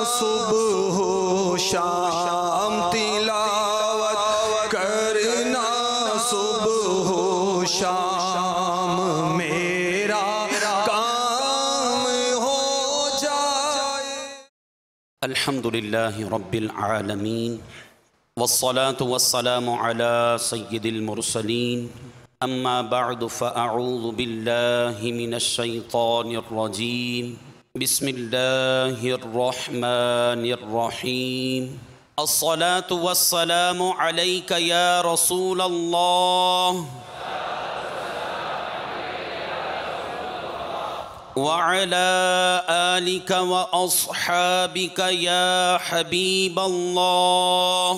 صبح و شام تلاوت کرنا صبح و شام میرا کام ہو جائے۔ الحمدللہ رب العالمین والصلاة والسلام على سید المرسلین اما بعد فاعوذ باللہ من الشیطان الرجیم بسم اللہ الرحمن الرحیم الصلاة والسلام علیک یا رسول اللہ وعلى آلك وأصحابك يا حبيب الله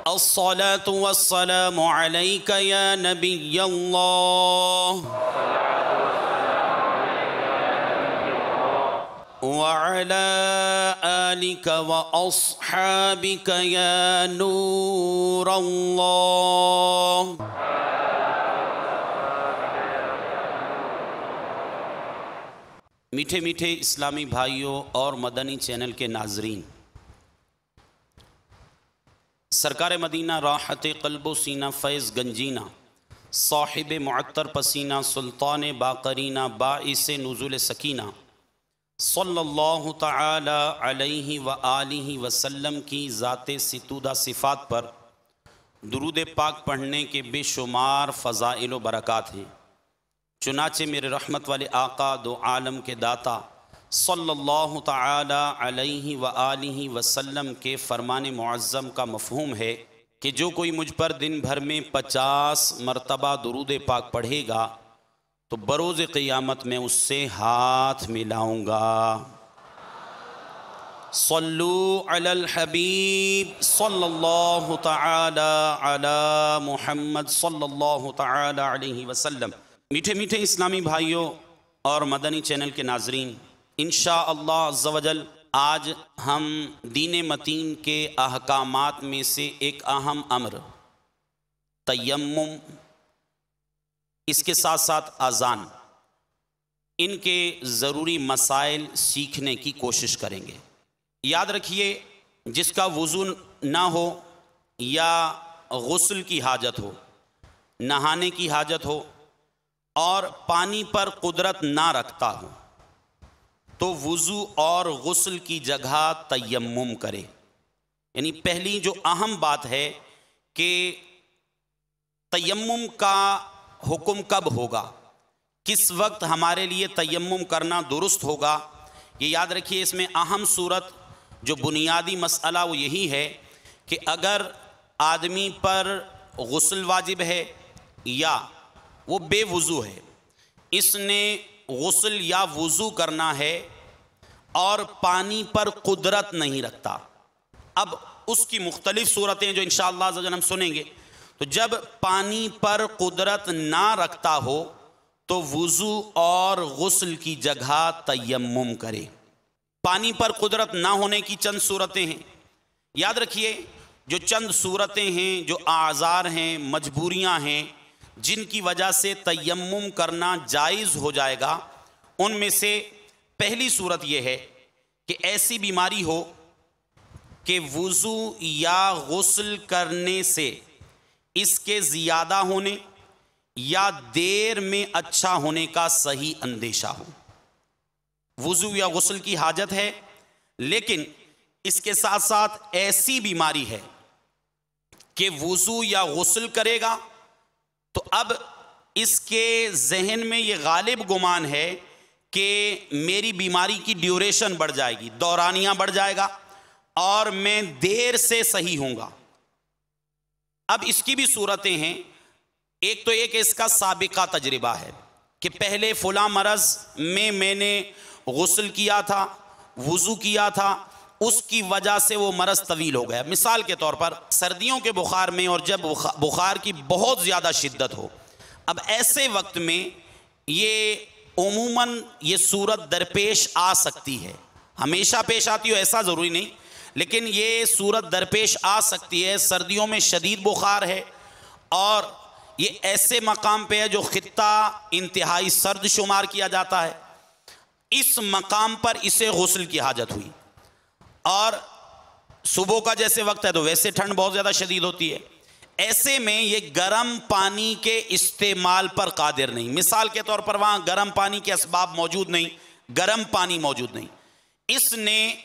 الصلاة والسلام عليك يا نبي الله وعلى آلك وأصحابك يا نور الله۔ میٹھے میٹھے اسلامی بھائیوں اور مدنی چینل کے ناظرین، سرکار مدینہ راحت قلب و سینہ فیض گنجینہ صاحب معطر پسینہ سلطان باقرینہ باعث نزول سکینہ صلی اللہ تعالی علیہ وآلہ وسلم کی ذات ستودہ صفات پر درود پاک پڑھنے کے بے شمار فضائل و برکات ہیں۔ چنانچہ میرے رحمت والے آقا دو عالم کے داتا صلی اللہ تعالی علیہ وآلہ وسلم کے فرمان معظم کا مفہوم ہے کہ جو کوئی مجھ پر دن بھر میں 50 مرتبہ درود پاک پڑھے گا تو بروز قیامت میں اس سے ہاتھ ملاؤں گا۔ صلو علی الحبیب صلی اللہ تعالی علی محمد صلی اللہ تعالی علیہ وسلم۔ میٹھے میٹھے اسلامی بھائیوں اور مدنی چینل کے ناظرین، انشاءاللہ عز و جل آج ہم دین متین کے احکامات میں سے ایک اہم امر تیمم، اس کے ساتھ ساتھ اذان، ان کے ضروری مسائل سیکھنے کی کوشش کریں گے۔ یاد رکھیے، جس کا وضو نہ ہو یا غسل کی حاجت ہو، نہانے کی حاجت ہو اور پانی پر قدرت نہ رکھتا ہو تو وضو اور غسل کی جگہ تیمم کرے۔ یعنی پہلی جو اہم بات ہے کہ تیمم کا حکم کب ہوگا، کس وقت ہمارے لیے تیمم کرنا درست ہوگا، یہ یاد رکھیے۔ اس میں اہم صورت جو بنیادی مسئلہ وہ یہی ہے کہ اگر آدمی پر غسل واجب ہے یا وہ بے وضو ہے، اس نے غسل یا وضو کرنا ہے اور پانی پر قدرت نہیں رکھتا۔ اب اس کی مختلف صورتیں جو انشاءاللہ عز و جل ہم سنیں گے۔ تو جب پانی پر قدرت نہ رکھتا ہو تو وضو اور غسل کی جگہ تیمم کرے۔ پانی پر قدرت نہ ہونے کی چند صورتیں ہیں، یاد رکھیے۔ جو چند صورتیں ہیں، جو اعذار ہیں، مجبوریاں ہیں جن کی وجہ سے تیمم کرنا جائز ہو جائے گا، ان میں سے پہلی صورت یہ ہے کہ ایسی بیماری ہو کہ وضو یا غسل کرنے سے اس کے زیادہ ہونے یا دیر میں اچھا ہونے کا صحیح اندیشہ ہو۔ وضو یا غسل کی حاجت ہے، لیکن اس کے ساتھ ساتھ ایسی بیماری ہے کہ وضو یا غسل کرے گا تو اب اس کے ذہن میں یہ غالب گمان ہے کہ میری بیماری کی ڈیوریشن بڑھ جائے گی، دورانیہ بڑھ جائے گا اور میں دیر سے صحیح ہوں گا۔ اب اس کی بھی صورتیں ہیں۔ ایک تو یہ کہ اس کا سابقہ تجربہ ہے کہ پہلے فلاں مرض میں نے غسل کیا تھا، وضو کیا تھا، اس کی وجہ سے وہ مرض طویل ہو گیا۔ مثال کے طور پر سردیوں کے بخار میں، اور جب بخار کی بہت زیادہ شدت ہو، اب ایسے وقت میں یہ عموماً یہ صورت درپیش آ سکتی ہے۔ ہمیشہ پیش آتی ہو ایسا ضروری نہیں، لیکن یہ صورت درپیش آ سکتی ہے۔ سردیوں میں شدید بخار ہے اور یہ ایسے مقام پہ ہے جو خطہ انتہائی سرد شمار کیا جاتا ہے۔ اس مقام پر اسے غسل کی حاجت ہوئی، اور صبح کا جیسے وقت ہے تو ویسے ٹھنڈ بہت زیادہ شدید ہوتی ہے، ایسے میں یہ گرم پانی کے استعمال پر قادر نہیں. مثال کے طور پر وہاں گرم پانی کے اسباب موجود نہیں، گرم پانی موجود نہیں. اس نے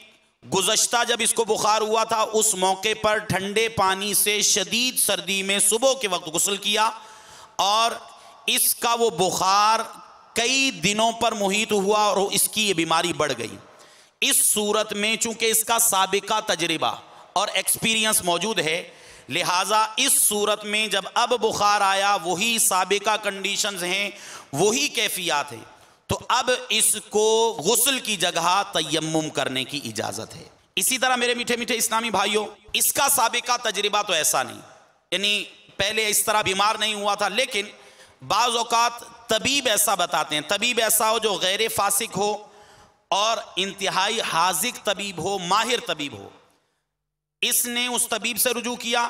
گزشتہ جب اس کو بخار ہوا تھا اس موقع پر ٹھنڈے پانی سے شدید سردی میں صبح کے وقت غسل کیا، اور اس کا وہ بخار کئی دنوں پر محیط ہوا اور اس کی یہ بیماری بڑھ گئی. اس صورت میں چونکہ اس کا سابقہ تجربہ اور ایکسپیرینس موجود ہے، لہٰذا اس صورت میں جب اب بخار آیا وہی سابقہ کنڈیشنز ہیں، وہی کیفیات ہیں، تو اب اس کو غسل کی جگہ تیمم کرنے کی اجازت ہے. اسی طرح میرے میٹھے میٹھے اسلامی بھائیوں، اس کا سابقہ تجربہ تو ایسا نہیں، یعنی پہلے اس طرح بیمار نہیں ہوا تھا، لیکن بعض اوقات طبیب ایسا بتاتے ہیں، طبیب ایسا ہو جو غیر فاسق ہو اور انتہائی حاذق طبیب ہو، ماہر طبیب ہو. اس نے اس طبیب سے رجوع کیا.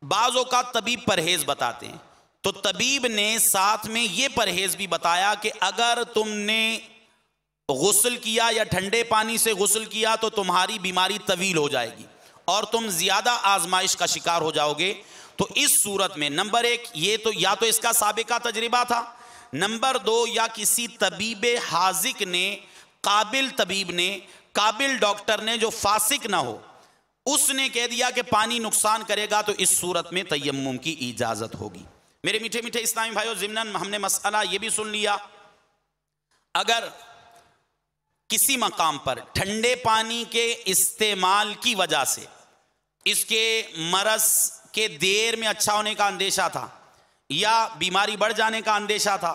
بعض اوقات طبیب پرہیز بتاتے ہیں، تو طبیب نے ساتھ میں یہ پرہیز بھی بتایا کہ اگر تم نے غسل کیا یا ٹھنڈے پانی سے غسل کیا تو تمہاری بیماری طویل ہو جائے گی اور تم زیادہ آزمائش کا شکار ہو جاؤ گے. تو اس صورت میں نمبر ایک یہ تو یا تو اس کا سابقہ تجربہ تھا، نمبر دو یا کسی طبیب حاذق نے، قابل طبیب نے، قابل ڈاکٹر نے جو فاسق نہ ہو، اس نے کہہ دیا کہ پانی نقصان کرے گا، تو اس صورت میں تیمم کی اجازت ہوگی. میرے میٹھے میٹھے اسلامی بھائیوں، ضمناً ہم نے مسئلہ یہ بھی سن لیا، اگر کسی مقام پر ٹھنڈے پانی کے استعمال کی وجہ سے اس کے مرض کے دیر میں اچھا ہونے کا اندیشہ تھا یا بیماری بڑھ جانے کا اندیشہ تھا،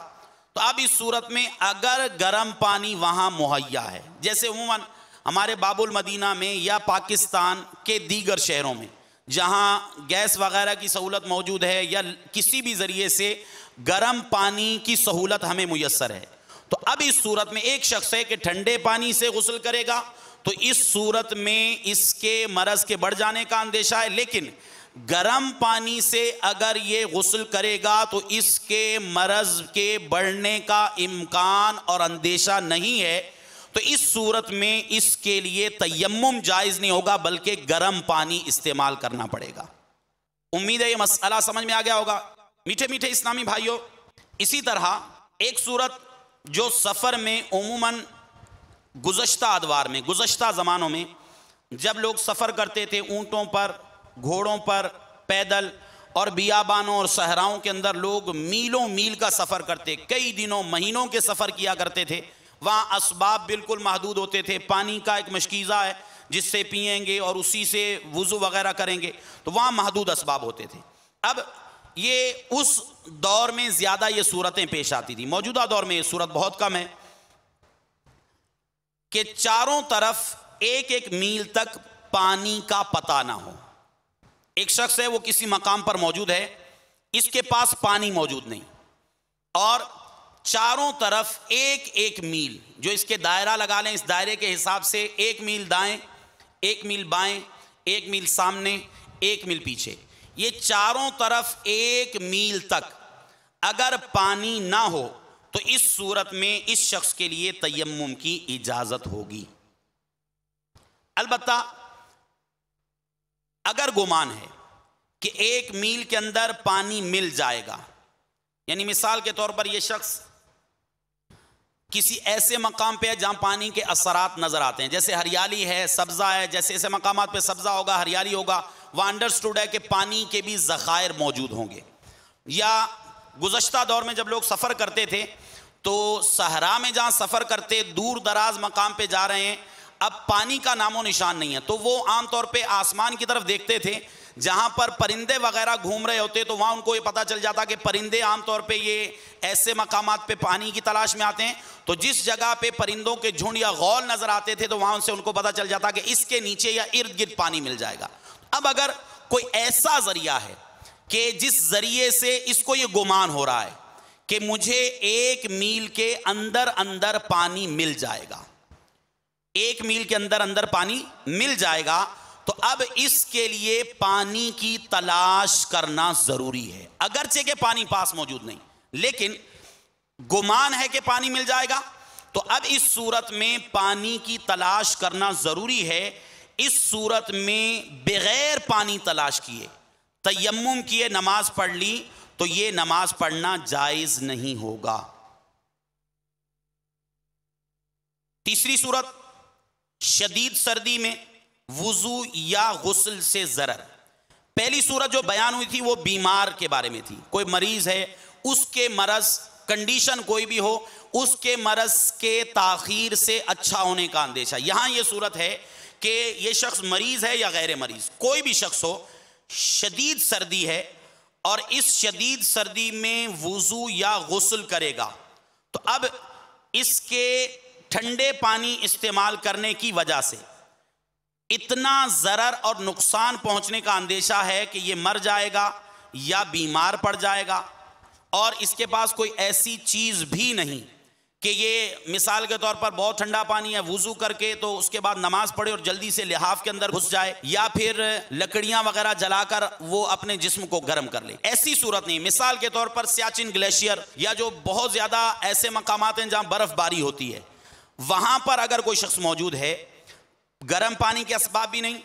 تو اب اس صورت میں اگر گرم پانی وہاں مہیا ہے، جیسے عموماً ہمارے باب المدینہ میں یا پاکستان کے دیگر شہروں میں جہاں گیس وغیرہ کی سہولت موجود ہے یا کسی بھی ذریعے سے گرم پانی کی سہولت ہمیں میسر ہے، تو اب اس صورت میں ایک شخص ہے کہ ٹھنڈے پانی سے غسل کرے گا تو اس صورت میں اس کے مرض کے بڑھ جانے کا اندیشہ ہے، لیکن گرم پانی سے اگر یہ غسل کرے گا تو اس کے مرض کے بڑھنے کا امکان اور اندیشہ نہیں ہے، تو اس صورت میں اس کے لیے تیمم جائز نہیں ہوگا بلکہ گرم پانی استعمال کرنا پڑے گا. امید ہے یہ مسئلہ سمجھ میں آ گیا ہوگا. میٹھے میٹھے اسلامی بھائیوں، اسی طرح ایک صورت جو سفر میں عموماً گزشتہ ادوار میں، گزشتہ زمانوں میں جب لوگ سفر کرتے تھے اونٹوں پر، گھوڑوں پر، پیدل، اور بیابانوں اور صحراؤں کے اندر لوگ میلوں میل کا سفر کرتے، کئی دنوں مہینوں کے سفر کیا کرتے تھے. وہاں اسباب بالکل محدود ہوتے تھے، پانی کا ایک مشکیزہ ہے جس سے پئیں گے اور اسی سے وضو وغیرہ کریں گے، تو وہاں محدود اسباب ہوتے تھے. اب یہ اس دور میں زیادہ یہ صورتیں پیش آتی تھی. موجودہ دور میں یہ صورت بہت کم ہے کہ چاروں طرف ایک ایک میل تک پانی کا پتہ نہ ہو. ایک شخص ہے وہ کسی مقام پر موجود ہے، اس کے پاس پانی موجود نہیں، اور چاروں طرف ایک ایک میل، جو اس کے دائرہ لگا لیں، اس دائرے کے حساب سے ایک میل دائیں، ایک میل بائیں، ایک میل سامنے، ایک میل پیچھے، یہ چاروں طرف ایک میل تک اگر پانی نہ ہو تو اس صورت میں اس شخص کے لیے تیمم کی اجازت ہوگی. البتہ اگر گمان ہے کہ ایک میل کے اندر پانی مل جائے گا، یعنی مثال کے طور پر یہ شخص کسی ایسے مقام پہ ہے جہاں پانی کے اثرات نظر آتے ہیں، جیسے ہریالی ہے، سبزہ ہے، جیسے ایسے مقامات پہ سبزہ ہوگا، ہریالی ہوگا، وہاں انڈرسٹوڈ ہے کہ پانی کے بھی ذخائر موجود ہوں گے. یا گزشتہ دور میں جب لوگ سفر کرتے تھے تو صحرا میں جہاں سفر کرتے، دور دراز مقام پہ جا رہے ہیں، اب پانی کا نام و نشان نہیں ہے، تو وہ عام طور پہ آسمان کی طرف دیکھتے تھے، جہاں پر پرندے وغیرہ گھوم رہے ہوتے تو وہاں ان کو یہ پتہ چل جاتا کہ پرندے عام طور پہ یہ ایسے مقامات پہ پانی کی تلاش میں آتے ہیں، تو جس جگہ پہ پرندوں کے جھنڈ یا غول نظر آتے تھے تو وہاں سے ان کو پتہ چل جاتا کہ اس کے نیچے یا ارد گرد پانی مل جائے گا. اب اگر کوئی ایسا ذریعہ ہے کہ جس ذریعے سے اس کو یہ گمان ہو رہا ہے کہ مجھے ایک میل کے اندر اندر پانی مل جائے گا، ایک میل کے اندر اندر پانی مل جائے گا، تو اب اس کے لیے پانی کی تلاش کرنا ضروری ہے. اگرچہ کہ پانی پاس موجود نہیں، لیکن گمان ہے کہ پانی مل جائے گا، تو اب اس صورت میں پانی کی تلاش کرنا ضروری ہے. اس صورت میں بغیر پانی تلاش کیے تیمم کیے نماز پڑھ لی تو یہ نماز پڑھنا جائز نہیں ہوگا. تیسری صورت، شدید سردی میں وضو یا غسل سے ضرر. پہلی صورت جو بیان ہوئی تھی وہ بیمار کے بارے میں تھی. کوئی مریض ہے، اس کے مرض، کنڈیشن کوئی بھی ہو، اس کے مرض کے تاخیر سے اچھا ہونے کا اندیشہ. یہاں یہ صورت ہے کہ یہ شخص مریض ہے یا غیر مریض، کوئی بھی شخص ہو، شدید سردی ہے اور اس شدید سردی میں وضو یا غسل کرے گا تو اب اس کے ٹھنڈے پانی استعمال کرنے کی وجہ سے اتنا ضرر اور نقصان پہنچنے کا اندیشہ ہے کہ یہ مر جائے گا یا بیمار پڑ جائے گا، اور اس کے پاس کوئی ایسی چیز بھی نہیں کہ یہ مثال کے طور پر بہت ٹھنڈا پانی ہے، وضو کر کے تو اس کے بعد نماز پڑھے اور جلدی سے لحاف کے اندر گھس جائے، یا پھر لکڑیاں وغیرہ جلا کر وہ اپنے جسم کو گرم کر لے. ایسی صورت نہیں. مثال کے طور پر سیاچن گلیشیئر یا جو بہت زیادہ ایسے مقامات ہیں جہاں برف باری ہوتی ہے، وہاں پر اگر کوئی شخص موجود ہے، گرم پانی کے اسباب بھی نہیں،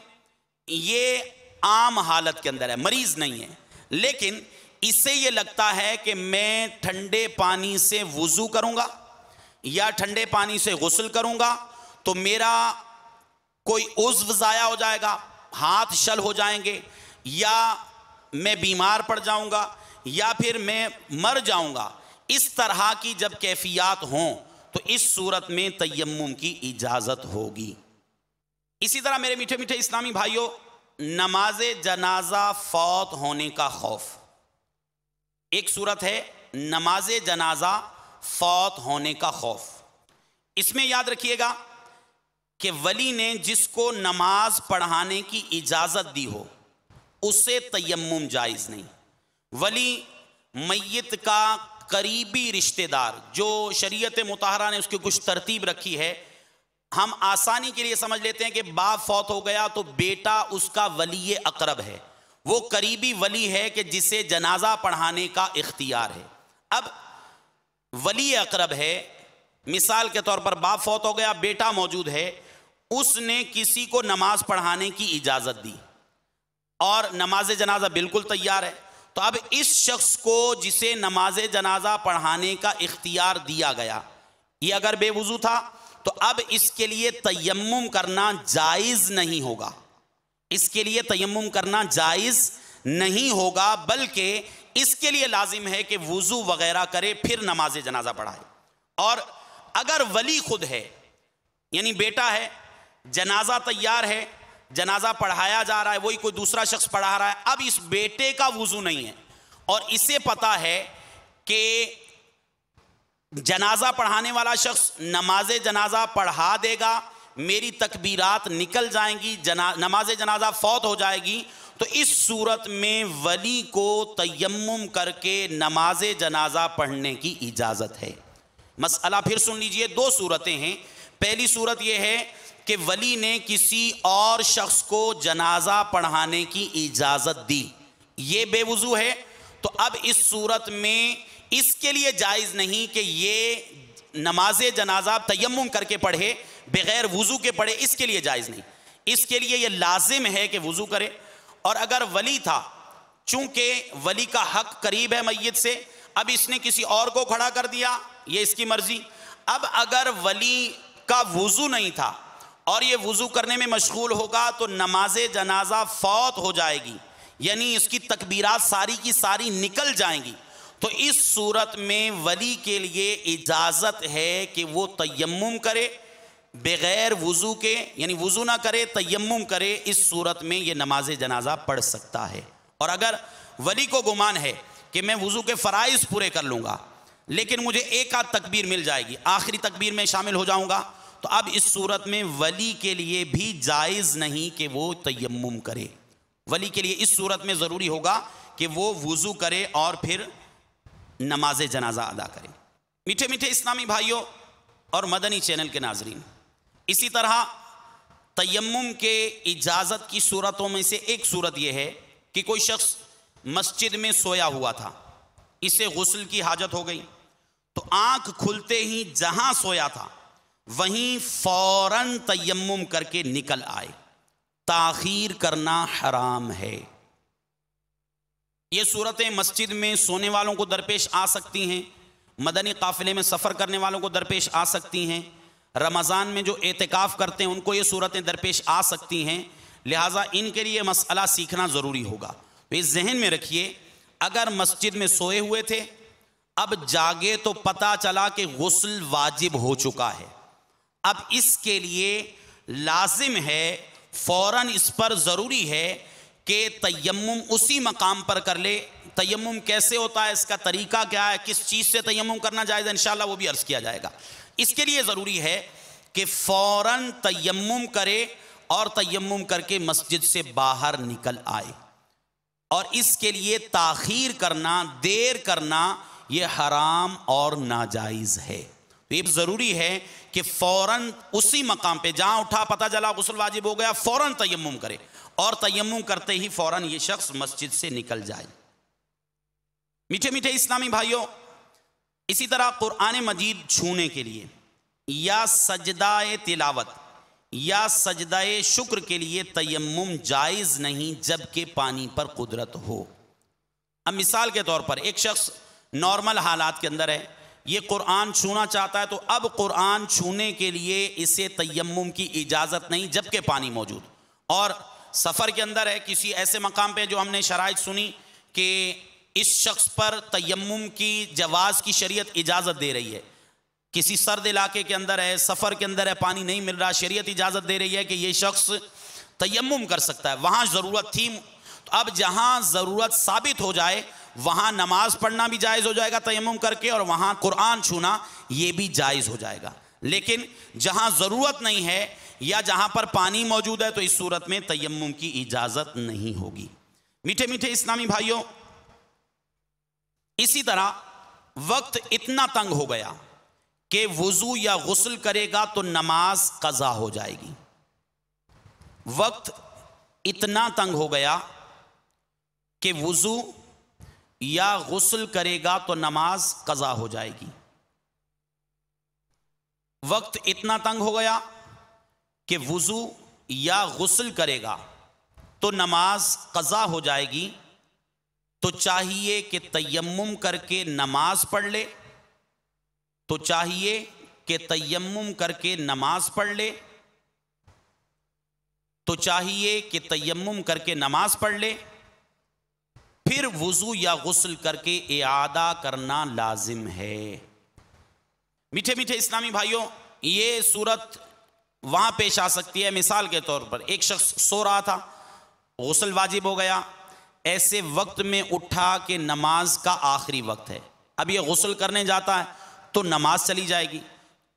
یہ عام حالت کے اندر ہے، مریض نہیں ہے، لیکن اس سے یہ لگتا ہے کہ میں ٹھنڈے پانی سے وضو کروں گا یا ٹھنڈے پانی سے غسل کروں گا تو میرا کوئی عضو ضائع ہو جائے گا، ہاتھ شل ہو جائیں گے، یا میں بیمار پڑ جاؤں گا، یا پھر میں مر جاؤں گا. اس طرح کی جب کیفیات ہوں تو اس صورت میں تیمم کی اجازت ہوگی. اسی طرح میرے میٹھے میٹھے اسلامی بھائیوں، نماز جنازہ فوت ہونے کا خوف. ایک صورت ہے نماز جنازہ فوت ہونے کا خوف. اس میں یاد رکھیے گا کہ ولی نے جس کو نماز پڑھانے کی اجازت دی ہو اسے تیمم جائز نہیں. ولی میت کا قریبی رشتہ دار جو شریعت مطہرہ نے اس کی کچھ ترتیب رکھی ہے، ہم آسانی کے لیے سمجھ لیتے ہیں کہ باپ فوت ہو گیا تو بیٹا اس کا ولی اقرب ہے، وہ قریبی ولی ہے کہ جسے جنازہ پڑھانے کا اختیار ہے. اب ولی اقرب ہے، مثال کے طور پر باپ فوت ہو گیا، بیٹا موجود ہے، اس نے کسی کو نماز پڑھانے کی اجازت دی اور نماز جنازہ بالکل تیار ہے. تو اب اس شخص کو جسے نماز جنازہ پڑھانے کا اختیار دیا گیا، یہ اگر بے وضو تھا تو اب اس کے لیے تیمم کرنا جائز نہیں ہوگا. اس کے لیے تیمم کرنا جائز نہیں ہوگا، بلکہ اس کے لیے لازم ہے کہ وضو وغیرہ کرے پھر نماز جنازہ پڑھائے. اور اگر ولی خود ہے، یعنی بیٹا ہے، جنازہ تیار ہے، جنازہ پڑھایا جا رہا ہے، وہی کوئی دوسرا شخص پڑھا رہا ہے، اب اس بیٹے کا وضو نہیں ہے اور اسے پتا ہے کہ جنازہ پڑھانے والا شخص نماز جنازہ پڑھا دے گا، میری تکبیرات نکل جائیں گی، نماز جنازہ فوت ہو جائے گی، تو اس صورت میں ولی کو تیمم کر کے نماز جنازہ پڑھنے کی اجازت ہے. مسئلہ پھر سن لیجئے، دو صورتیں ہیں. پہلی صورت یہ ہے کہ ولی نے کسی اور شخص کو جنازہ پڑھانے کی اجازت دی، یہ بے وضو ہے، تو اب اس صورت میں اس کے لیے جائز نہیں کہ یہ نماز جنازہ تیمم کر کے پڑھے، بغیر وضو کے پڑھے، اس کے لیے جائز نہیں. اس کے لیے یہ لازم ہے کہ وضو کرے. اور اگر ولی تھا، چونکہ ولی کا حق قریب ہے میت سے، اب اس نے کسی اور کو کھڑا کر دیا، یہ اس کی مرضی. اب اگر ولی کا وضو نہیں تھا اور یہ وضو کرنے میں مشغول ہوگا تو نماز جنازہ فوت ہو جائے گی، یعنی اس کی تکبیرات ساری کی ساری نکل جائیں گی. تو اس صورت میں ولی کے لیے اجازت ہے کہ وہ تیمم کرے بغیر وضو کے، یعنی وضو نہ کرے، تیمم کرے. اس صورت میں یہ نماز جنازہ پڑھ سکتا ہے. اور اگر ولی کو گمان ہے کہ میں وضو کے فرائض پورے کر لوں گا لیکن مجھے ایک آدھ تکبیر مل جائے گی، آخری تکبیر میں شامل ہو جاؤں گا، تو اب اس صورت میں ولی کے لیے بھی جائز نہیں کہ وہ تیمم کرے. ولی کے لیے اس صورت میں ضروری ہوگا کہ وہ وضو کرے اور پھر نماز جنازہ ادا کرے. میٹھے میٹھے اسلامی بھائیوں اور مدنی چینل کے ناظرین، اسی طرح تیمم کے اجازت کی صورتوں میں سے ایک صورت یہ ہے کہ کوئی شخص مسجد میں سویا ہوا تھا، اسے غسل کی حاجت ہو گئی، تو آنکھ کھلتے ہی جہاں سویا تھا وہیں فوراً تیمم کر کے نکل آئے. تاخیر کرنا حرام ہے. یہ صورتیں مسجد میں سونے والوں کو درپیش آ سکتی ہیں، مدنی قافلے میں سفر کرنے والوں کو درپیش آ سکتی ہیں، رمضان میں جو اعتکاف کرتے ہیں ان کو یہ صورتیں درپیش آ سکتی ہیں. لہٰذا ان کے لیے مسئلہ سیکھنا ضروری ہوگا. تو اس ذہن میں رکھیے، اگر مسجد میں سوئے ہوئے تھے، اب جاگے تو پتہ چلا کہ غسل واجب ہو چکا ہے، اب اس کے لیے لازم ہے، فوراً اس پر ضروری ہے کہ تیمم اسی مقام پر کر لے. تیمم کیسے ہوتا ہے، اس کا طریقہ کیا ہے، کس چیز سے تیمم کرنا جائز ہے، انشاءاللہ وہ بھی عرض کیا جائے گا. اس کے لیے ضروری ہے کہ فوراً تیمم کرے اور تیمم کر کے مسجد سے باہر نکل آئے. اور اس کے لیے تاخیر کرنا، دیر کرنا، یہ حرام اور ناجائز ہے. تو یہ ضروری ہے کہ فوراً اسی مقام پہ جہاں اٹھا پتہ چلا غسل واجب ہو گیا، فوراً تیمم کرے اور تیمم کرتے ہی فوراً یہ شخص مسجد سے نکل جائے. میٹھے میٹھے اسلامی بھائیوں، اسی طرح قرآن مجید چھونے کے لیے یا سجدہ تلاوت یا سجدہ شکر کے لیے تیمم جائز نہیں جبکہ پانی پر قدرت ہو. اب مثال کے طور پر ایک شخص نارمل حالات کے اندر ہے، یہ قرآن چھونا چاہتا ہے، تو اب قرآن چھونے کے لیے اسے تیمم کی اجازت نہیں جبکہ پانی موجود. اور سفر کے اندر ہے، کسی ایسے مقام پہ جو ہم نے شرائط سنی کہ اس شخص پر تیمم کی جواز کی شریعت اجازت دے رہی ہے. کسی سرد علاقے کے اندر ہے، سفر کے اندر ہے، پانی نہیں مل رہا، شریعت اجازت دے رہی ہے کہ یہ شخص تیمم کر سکتا ہے. وہاں ضرورت تھی، تو اب جہاں ضرورت ثابت ہو جائے وہاں نماز پڑھنا بھی جائز ہو جائے گا تیمم کر کے، اور وہاں قرآن چھونا یہ بھی جائز ہو جائے گا. لیکن جہاں ضرورت نہیں ہے یا جہاں پر پانی موجود ہے تو اس صورت میں تیمم کی اجازت نہیں ہوگی. میٹھے میٹھے اسلامی بھائیوں، اسی طرح وقت اتنا تنگ ہو گیا کہ وضو یا غسل کرے گا تو نماز قضا ہو جائے گی. وقت اتنا تنگ ہو گیا کہ وضو یا غسل کرے گا تو نماز قضا ہو جائے گی. وقت اتنا تنگ ہو گیا کہ وضو یا غسل کرے گا تو نماز قضا ہو جائے گی، تو چاہیے کہ تیمم کر کے نماز پڑھ لے، تو چاہیے کہ تیمم کر کے نماز پڑھ لے، تو چاہیے کہ تیمم کر کے نماز پڑھ لے، پھر وضو یا غسل کر کے اعادہ کرنا لازم ہے. میٹھے میٹھے اسلامی بھائیوں، یہ صورت وہاں پیش آ سکتی ہے. مثال کے طور پر ایک شخص سو رہا تھا، غسل واجب ہو گیا، ایسے وقت میں اٹھا کہ نماز کا آخری وقت ہے، اب یہ غسل کرنے جاتا ہے تو نماز چلی جائے گی.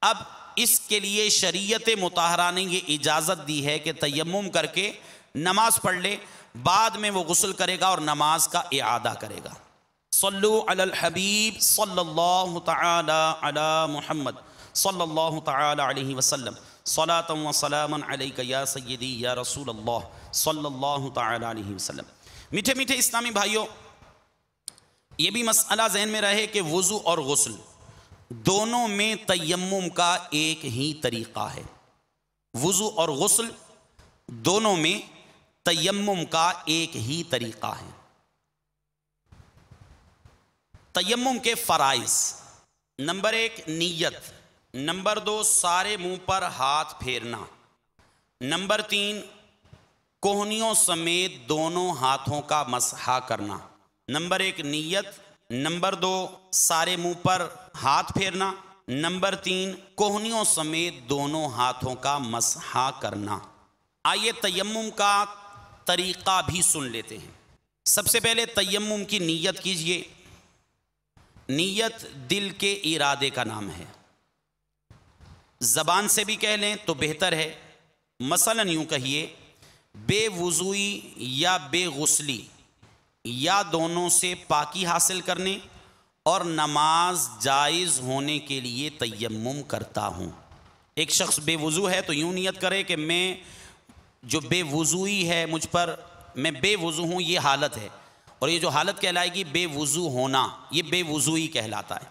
اب اس کے لیے شریعت مطہرہ نے یہ اجازت دی ہے کہ تیمم کر کے نماز پڑھ لے، بعد میں وہ غسل کرے گا اور نماز کا اعادہ کرے گا. صلو علی الحبیب صلی اللہ تعالی علی محمد صلی اللہ تعالی علیہ وسلم صلاۃ و سلام علیک یا سیدی یا رسول اللہ صلی اللہ تعالی علیہ وسلم. میٹھے میٹھے اسلامی بھائیوں، یہ بھی مسئلہ ذہن میں رہے کہ وضو اور غسل دونوں میں تیمم کا ایک ہی طریقہ ہے. وضو اور غسل دونوں میں تیمم کا ایک ہی طریقہ ہے. تیمم کے فرائض: نمبر 1 نیت، نمبر 2 سارے منہ پر ہاتھ پھیرنا، نمبر 3 کوہنیوں سمیت دونوں ہاتھوں کا مسح کرنا. نمبر 1 نیت، نمبر 2 سارے منہ پر ہاتھ پھیرنا، نمبر 3 کوہنیوں سمیت دونوں ہاتھوں کا مسح کرنا. آئیے تیمم کا طریقہ بھی سن لیتے ہیں. سب سے پہلے تیمم کی نیت کیجئے. نیت دل کے ارادے کا نام ہے، زبان سے بھی کہہ لیں تو بہتر ہے. مثلا یوں کہیے: بے وضوئی یا بے غسلی یا دونوں سے پاکی حاصل کرنے اور نماز جائز ہونے کے لیے تیمم کرتا ہوں. ایک شخص بے وضو ہے تو یوں نیت کرے کہ میں جو بے وضوئی ہے مجھ پر، میں بے وضو ہوں، یہ حالت ہے، اور یہ جو حالت کہلائے گی بے وضو ہونا، یہ بے وضوئی کہلاتا ہے.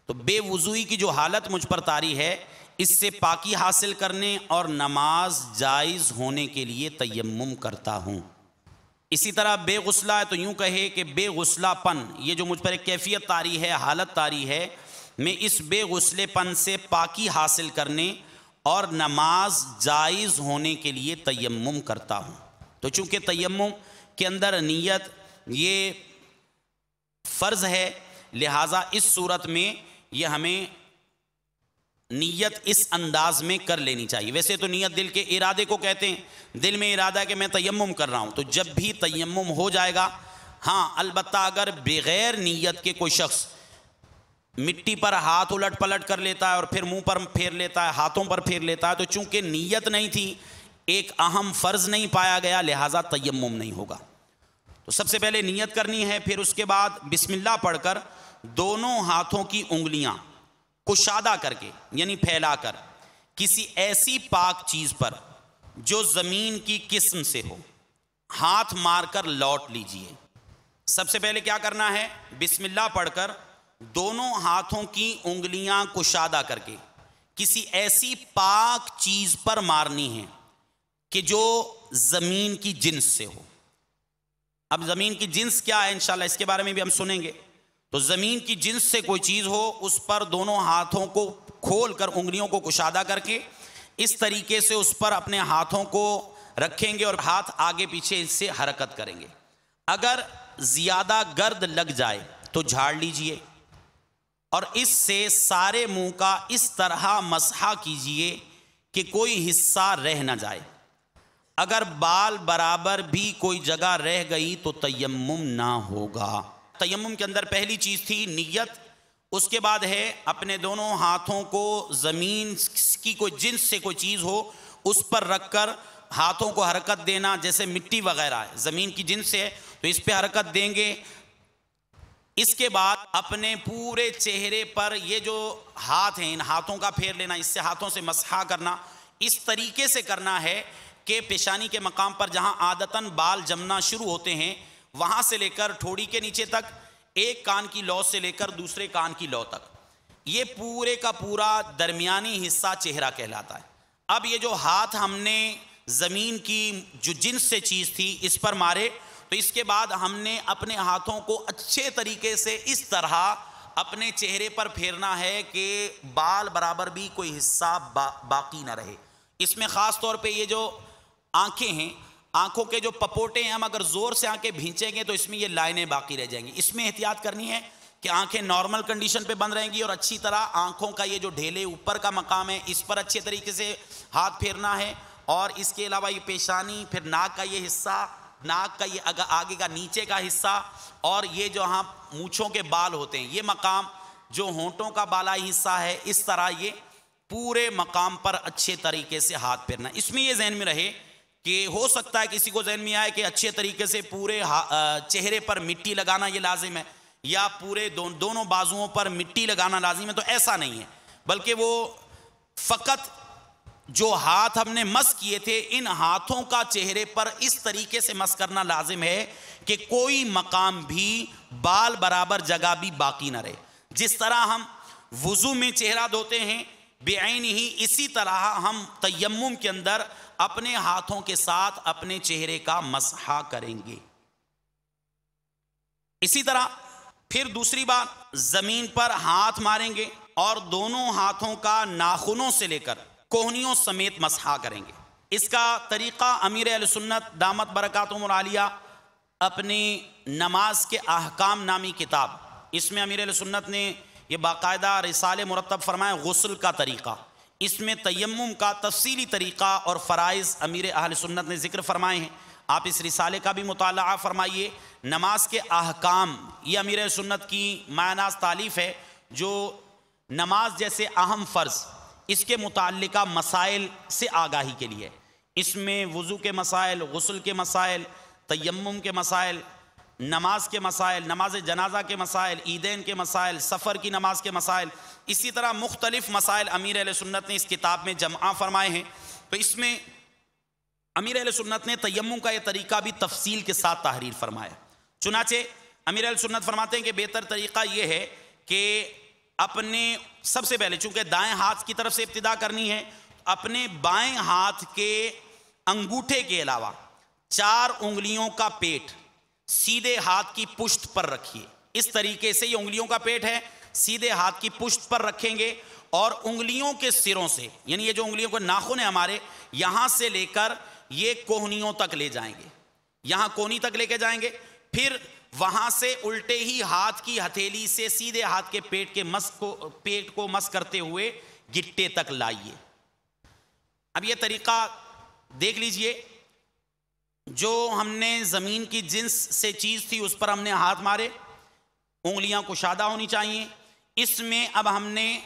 تو بے وضوئی کی جو حالت مجھ پر طاری ہے، اس سے پاکی حاصل کرنے اور نماز جائز ہونے کے لیے تیمم کرتا ہوں۔ اسی طرح بے غسلہ ہے تو یوں کہے کہ بے غسلہ پن، یہ جو مجھ پر ایک کیفیت طاری ہے، حالت طاری ہے، میں اس بے غسلے پن سے پاکی حاصل کرنے اور نماز جائز ہونے کے لیے تیمم کرتا ہوں۔ تو چونکہ تیمم کے اندر نیت یہ فرض ہے، لہٰذا اس صورت میں یہ ہمیں نیت اس انداز میں کر لینی چاہیے۔ ویسے تو نیت دل کے ارادے کو کہتے ہیں، دل میں ارادہ ہے کہ میں تیمم کر رہا ہوں، تو جب بھی تیمم ہو جائے گا، ہاں البتہ اگر بغیر نیت کے کوئی شخص مٹی پر ہاتھ الٹ پلٹ کر لیتا ہے اور پھر منہ پر پھیر لیتا ہے، ہاتھوں پر پھیر لیتا ہے، تو چونکہ نیت نہیں تھی، ایک اہم فرض نہیں پایا گیا، لہٰذا تیمم نہیں ہوگا۔ تو سب سے پہلے نیت کرنی ہے، پھر اس کے بعد بسم اللہ پڑھ کر دونوں ہاتھوں کی انگلیاں کشادہ کر کے یعنی پھیلا کر کسی ایسی پاک چیز پر جو زمین کی قسم سے ہو ہاتھ مار کر لوٹ لیجئے۔ سب سے پہلے کیا کرنا ہے؟ بسم اللہ پڑھ کر دونوں ہاتھوں کی انگلیاں کشادہ کر کے کسی ایسی پاک چیز پر مارنی ہے کہ جو زمین کی جنس سے ہو۔ اب زمین کی جنس کیا ہے انشاءاللہ اس کے بارے میں بھی ہم سنیں گے۔ تو زمین کی جنس سے کوئی چیز ہو، اس پر دونوں ہاتھوں کو کھول کر انگلیوں کو کشادہ کر کے اس طریقے سے اس پر اپنے ہاتھوں کو رکھیں گے اور ہاتھ آگے پیچھے اس سے حرکت کریں گے۔ اگر زیادہ گرد لگ جائے تو جھاڑ لیجئے اور اس سے سارے منہ کا اس طرح مسح کیجئے کہ کوئی حصہ رہ نہ جائے۔ اگر بال برابر بھی کوئی جگہ رہ گئی تو تیمم نہ ہوگا۔ تیمم کے اندر پہلی چیز تھی نیت، اس کے بعد ہے اپنے دونوں ہاتھوں کو زمین کی کوئی جنس سے کوئی چیز ہو اس پر رکھ کر ہاتھوں کو حرکت دینا، جیسے مٹی وغیرہ ہے زمین کی جنس سے ہے تو اس پہ حرکت دیں گے۔ اس کے بعد اپنے پورے چہرے پر یہ جو ہاتھ ہیں ان ہاتھوں کا پھیر لینا، اس سے ہاتھوں سے مسح کرنا، اس طریقے سے کرنا ہے کہ پیشانی کے مقام پر جہاں عادتاً بال جمنا شروع ہوتے ہیں وہاں سے لے کر ٹھوڑی کے نیچے تک، ایک کان کی لو سے لے کر دوسرے کان کی لو تک، یہ پورے کا پورا درمیانی حصہ چہرہ کہلاتا ہے۔ اب یہ جو ہاتھ ہم نے زمین کی جو جنس سے چیز تھی اس پر مارے، تو اس کے بعد ہم نے اپنے ہاتھوں کو اچھے طریقے سے اس طرح اپنے چہرے پر پھیرنا ہے کہ بال برابر بھی کوئی حصہ باقی نہ رہے۔ اس میں خاص طور پہ یہ جو آنکھیں ہیں، آنکھوں کے جو پپوٹے ہیں، ہم اگر زور سے آنکھیں بھینچیں گے تو اس میں یہ لائنیں باقی رہ جائیں گی۔ اس میں احتیاط کرنی ہے کہ آنکھیں نارمل کنڈیشن پہ بند رہیں گی اور اچھی طرح آنکھوں کا یہ جو ڈھیلے اوپر کا مقام ہے اس پر اچھے طریقے سے ہاتھ پھیرنا ہے، اور اس کے علاوہ یہ پیشانی، پھر ناک کا یہ حصہ، ناک کا یہ آگے کا نیچے کا حصہ، اور یہ جو ہاں مونچھوں کے بال ہوتے ہیں یہ مقام، جو ہونٹوں کا بالائی حصہ ہے، اس طرح یہ پورے مقام پر اچھے طریقے سے ہاتھ پھیرنا۔ اس میں یہ ذہن میں رہے کہ ہو سکتا ہے کسی کو ذہن میں آئے کہ اچھے طریقے سے پورے چہرے پر مٹی لگانا یہ لازم ہے یا پورے دونوں بازوؤں پر مٹی لگانا لازم ہے، تو ایسا نہیں ہے، بلکہ وہ فقط جو ہاتھ ہم نے مس کیے تھے ان ہاتھوں کا چہرے پر اس طریقے سے مس کرنا لازم ہے کہ کوئی مقام بھی بال برابر جگہ بھی باقی نہ رہے۔ جس طرح ہم وضو میں چہرہ دھوتے ہیں بعین ہی، اسی طرح ہم تیمم کے اندر اپنے ہاتھوں کے ساتھ اپنے چہرے کا مسح کریں گے۔ اسی طرح پھر دوسری بات، زمین پر ہاتھ ماریں گے اور دونوں ہاتھوں کا ناخنوں سے لے کر کوہنیوں سمیت مسح کریں گے۔ اس کا طریقہ امیر اہل سنت دامت برکاتہم العالیہ اپنی نماز کے احکام نامی کتاب، اس میں امیر اہل سنت نے یہ باقاعدہ رسالے مرتب فرمائے غسل کا طریقہ، اس میں تیمم کا تفصیلی طریقہ اور فرائض امیر اہل سنت نے ذکر فرمائے ہیں۔ آپ اس رسالے کا بھی مطالعہ فرمائیے۔ نماز کے احکام یہ امیر اہل سنت کی مایہ ناز تالیف ہے جو نماز جیسے اہم فرض اس کے متعلقہ مسائل سے آگاہی کے لیے، اس میں وضو کے مسائل، غسل کے مسائل، تیمم کے مسائل، نماز کے مسائل، نماز جنازہ کے مسائل، عیدین کے مسائل، سفر کی نماز کے مسائل، اسی طرح مختلف مسائل امیر اہل سنت نے اس کتاب میں جمع فرمائے ہیں۔ تو اس میں امیر اہل سنت نے تیمم کا یہ طریقہ بھی تفصیل کے ساتھ تحریر فرمایا۔ چنانچہ امیر اہل سنت فرماتے ہیں کہ بہتر طریقہ یہ ہے کہ اپنے سب سے پہلے چونکہ دائیں ہاتھ کی طرف سے ابتدا کرنی ہے، اپنے بائیں ہاتھ کے انگوٹھے کے علاوہ 4 انگلیوں کا پیٹ سیدھے ہاتھ کی پشت پر رکھیے. اس طریقے سے یہ انگلیوں کا پیٹ ہے، سیدھے ہاتھ کی پشت پر رکھیں گے اور انگلیوں کے سروں سے، یعنی یہ جو انگلیوں کے ناخن ہیں ہمارے، یہاں سے لے کر یہ کوہنیوں تک لے جائیں گے، یہاں کونی تک لے کے جائیں گے. پھر وہاں سے الٹے ہی ہاتھ کی ہتھیلی سے سیدھے ہاتھ کے پیٹ کو مس کرتے ہوئے گٹے تک لائیے. اب یہ طریقہ دیکھ لیجئے، جو ہم نے زمین کی جنس سے چیز تھی اس پر ہم نے ہاتھ مارے، انگلیاں کشادہ ہونی چاہیے. اس میں اب ہم نے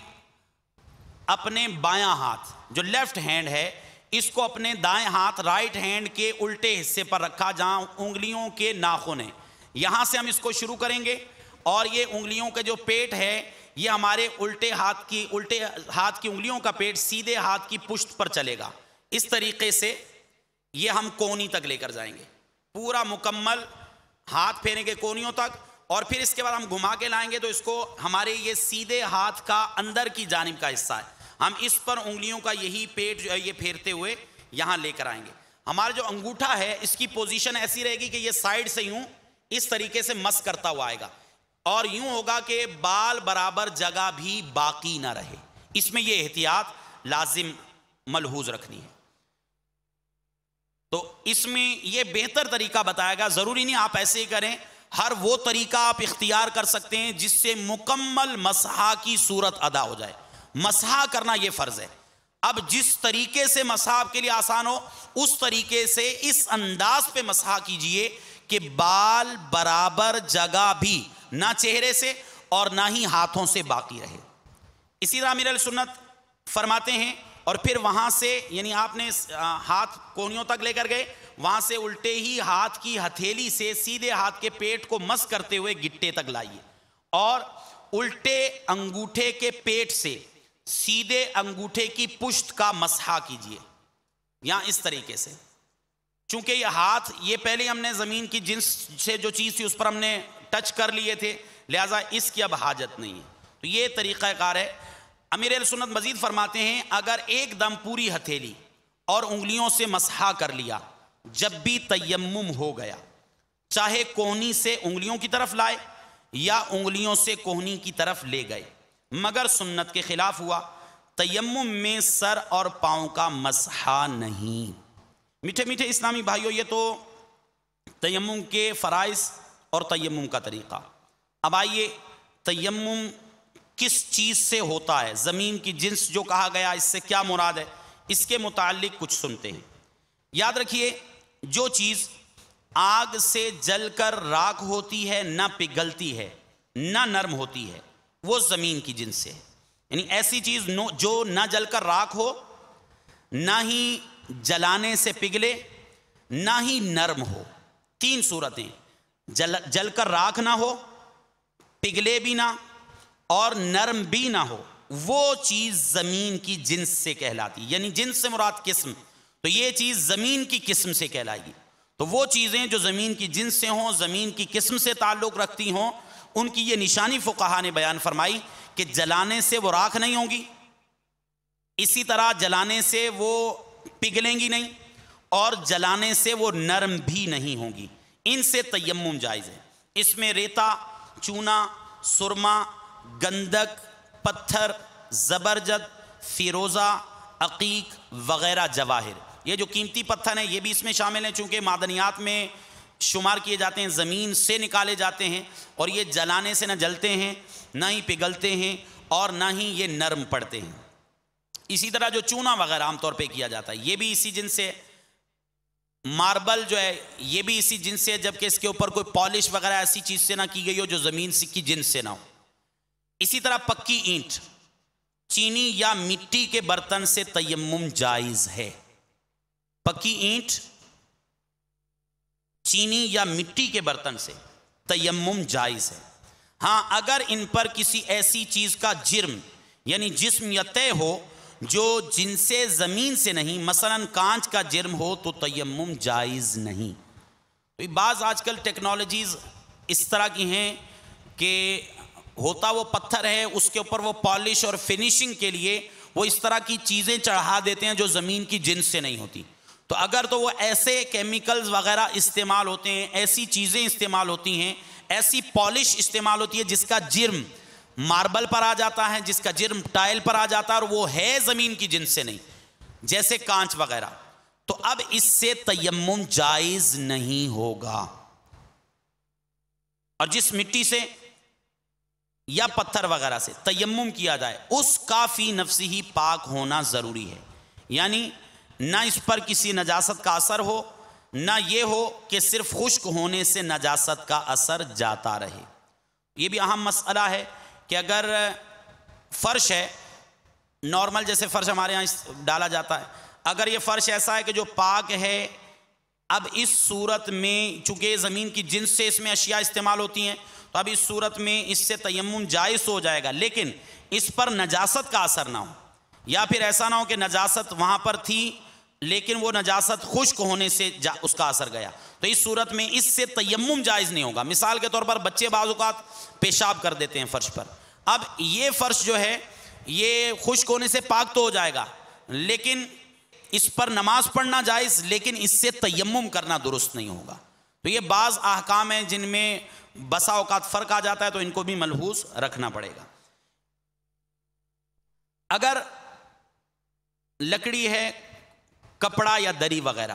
اپنے بایاں ہاتھ جو لیفٹ ہینڈ ہے اس کو اپنے دائیں ہاتھ رائٹ ہینڈ کے الٹے حصے پر رکھا جہاں انگلیوں کے ناخن ہیں. یہاں سے ہم اس کو شروع کریں گے اور یہ انگلیوں کے جو پیٹ ہے یہ ہمارے الٹے ہاتھ کی انگلیوں کا پیٹ سیدھے ہاتھ کی پشت پر چلے گا. اس طریقے سے یہ ہم کونی تک لے کر جائیں گے، پورا مکمل ہاتھ پھیریں گے کونیوں تک، اور پھر اس کے بعد ہم گھما کے لائیں گے تو اس کو ہمارے یہ سیدھے ہاتھ کا اندر کی جانب کا حصہ ہے، ہم اس پر انگلیوں کا یہی پیٹ جو ہے یہ پھیرتے ہوئے یہاں لے کر آئیں گے. ہمارا جو انگوٹھا ہے اس کی پوزیشن ایسی رہے گی کہ یہ سائیڈ سے یوں اس طریقے سے مس کرتا ہوا آئے گا، اور یوں ہوگا کہ بال برابر جگہ بھی باقی نہ رہے. اس میں یہ احتیاط لازم ملحوظ رکھنی ہے. تو اس میں یہ بہتر طریقہ بتایا گا، ضروری نہیں آپ ایسے ہی کریں، ہر وہ طریقہ آپ اختیار کر سکتے ہیں جس سے مکمل مسح کی صورت ادا ہو جائے. مسح کرنا یہ فرض ہے. اب جس طریقے سے مسح آپ کے لیے آسان ہو اس طریقے سے اس انداز پہ مسح کیجئے کہ بال برابر جگہ بھی نہ چہرے سے اور نہ ہی ہاتھوں سے باقی رہے. اسی طرح امیر اہل سنت فرماتے ہیں، اور پھر وہاں سے یعنی آپ نے ہاتھ کونیوں تک لے کر گئے، وہاں سے الٹے ہی ہاتھ کی ہتھیلی سے سیدھے ہاتھ کے پیٹ کو مس کرتے ہوئے گٹے تک لائیے، اور الٹے انگوٹھے کے پیٹ سے سیدھے انگوٹھے کی پشت کا مسح کیجئے. یہاں اس طریقے سے، چونکہ یہ ہاتھ یہ پہلے ہم نے زمین کی جنس سے جو چیز تھی اس پر ہم نے ٹچ کر لیے تھے، لہٰذا اس کی اب حاجت نہیں ہے. تو یہ طریقہ کار ہے. امیر اہل سنت مزید فرماتے ہیں اگر ایک دم پوری ہتھیلی اور انگلیوں سے مسح کر لیا جب بھی تیمم ہو گیا، چاہے کوہنی سے انگلیوں کی طرف لائے یا انگلیوں سے کوہنی کی طرف لے گئے، مگر سنت کے خلاف ہوا، تیمم میں سر اور پاؤں کا مسح نہیں. میٹھے میٹھے اسلامی بھائیوں، یہ تو تیمم کے فرائض اور تیمم کا طریقہ. اب آئیے تیمم کس چیز سے ہوتا ہے، زمین کی جنس جو کہا گیا اس سے کیا مراد ہے، اس کے متعلق کچھ سنتے ہیں. یاد رکھیے، جو چیز آگ سے جل کر راکھ ہوتی ہے، نہ پگھلتی ہے نہ نرم ہوتی ہے، وہ زمین کی جنس سے ہے. یعنی ایسی چیز جو نہ جل کر راکھ ہو، نہ ہی جلانے سے پگھلے، نہ ہی نرم ہو. 3 صورتیں، جل کر راکھ نہ ہو، پگھلے بھی نہ اور نرم بھی نہ ہو، وہ چیز زمین کی جنس سے کہلاتی. یعنی جنس سے مراد قسم، تو یہ چیز زمین کی قسم سے کہلائے گی. تو وہ چیزیں جو زمین کی جنس سے ہوں، زمین کی قسم سے تعلق رکھتی ہوں، ان کی یہ نشانی فقہا نے بیان فرمائی کہ جلانے سے وہ راکھ نہیں ہوں گی، اسی طرح جلانے سے وہ پگھلیں گی نہیں، اور جلانے سے وہ نرم بھی نہیں ہوں گی. ان سے تیمم جائز ہے. اس میں ریتا، چونا، سرما، گندک، پتھر، زبرجد، فیروزہ، عقیق وغیرہ جواہر، یہ جو قیمتی پتھر ہیں یہ بھی اس میں شامل ہیں، چونکہ معدنیات میں شمار کیے جاتے ہیں، زمین سے نکالے جاتے ہیں، اور یہ جلانے سے نہ جلتے ہیں، نہ ہی پگھلتے ہیں، اور نہ ہی یہ نرم پڑتے ہیں. اسی طرح جو چونا وغیرہ عام طور پہ کیا جاتا ہے یہ بھی اسی جنس سے. ماربل جو ہے یہ بھی اسی جنس سے، جبکہ اس کے اوپر کوئی پالش وغیرہ ایسی چیز سے نہ کی گئی ہو جو زمین کی جنس سے نہ ہو. اسی طرح پکی اینٹ، چینی یا مٹی کے برتن سے تیمم جائز ہے. پکی اینٹ، چینی یا مٹی کے برتن سے تیمم جائز ہے. ہاں اگر ان پر کسی ایسی چیز کا جرم یعنی جسم یا طے ہو جو جن سے زمین سے نہیں، مثلا کانچ کا جرم ہو تو تیمم جائز نہیں. بعض آج کل ٹیکنالوجیز اس طرح کی ہیں کہ ہوتا وہ پتھر ہے، اس کے اوپر وہ پالش اور فنیشنگ کے لیے وہ اس طرح کی چیزیں چڑھا دیتے ہیں جو زمین کی جنس سے نہیں ہوتی. تو اگر تو وہ ایسے کیمیکلز وغیرہ استعمال ہوتے ہیں، ایسی چیزیں استعمال ہوتی ہیں، ایسی پالش استعمال ہوتی ہے جس کا جرم ماربل پر آ جاتا ہے، جس کا جرم ٹائل پر آ جاتا ہے، اور وہ ہے زمین کی جنس سے نہیں، جیسے کانچ وغیرہ، تو اب اس سے تیمم جائز نہیں ہوگا. اور جس مٹی سے یا پتھر وغیرہ سے تیمم کیا جائے اس کا فی نفسی ہی پاک ہونا ضروری ہے. یعنی نہ اس پر کسی نجاست کا اثر ہو، نہ یہ ہو کہ صرف خشک ہونے سے نجاست کا اثر جاتا رہے. یہ بھی اہم مسئلہ ہے کہ اگر فرش ہے نارمل، جیسے فرش ہمارے یہاں ڈالا جاتا ہے، اگر یہ فرش ایسا ہے کہ جو پاک ہے، اب اس صورت میں چونکہ زمین کی جنس سے اس میں اشیاء استعمال ہوتی ہیں، تو اب اس صورت میں اس سے تیمم جائز ہو جائے گا، لیکن اس پر نجاست کا اثر نہ ہو، یا پھر ایسا نہ ہو کہ نجاست وہاں پر تھی لیکن وہ نجاست خشک ہونے سے اس کا اثر گیا، تو اس صورت میں اس سے تیمم جائز نہیں ہوگا. مثال کے طور پر بچے بعض اوقات پیشاب کر دیتے ہیں فرش پر، اب یہ فرش جو ہے یہ خشک ہونے سے پاک تو ہو جائے گا، لیکن اس پر نماز پڑھنا جائز، لیکن اس سے تیمم کرنا درست نہیں ہوگا. تو یہ بعض احکام ہیں جن میں بسا اوقات فرق آ جاتا ہے، تو ان کو بھی ملحوظ رکھنا پڑے گا. اگر لکڑی ہے، کپڑا یا دری وغیرہ،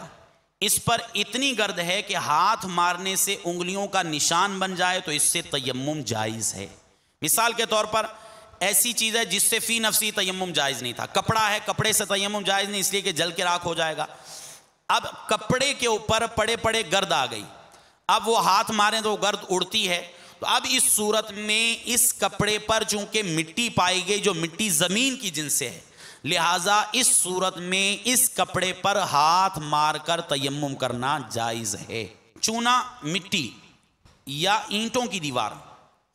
اس پر اتنی گرد ہے کہ ہاتھ مارنے سے انگلیوں کا نشان بن جائے تو اس سے تیمم جائز ہے. مثال کے طور پر ایسی چیز ہے جس سے فی نفسی تیمم جائز نہیں تھا، کپڑا ہے، کپڑے سے تیمم جائز نہیں اس لیے کہ جل کے راکھ ہو جائے گا. اب کپڑے کے اوپر پڑے پڑے گرد آ گئی، اب وہ ہاتھ ماریں تو وہ گرد اڑتی ہے، تو اب اس صورت میں اس کپڑے پر چونکہ مٹی پائی گئی جو مٹی زمین کی جنس سے ہے، لہٰذا اس صورت میں اس کپڑے پر ہاتھ مار کر تیمم کرنا جائز ہے. چونا مٹی یا اینٹوں کی دیوار،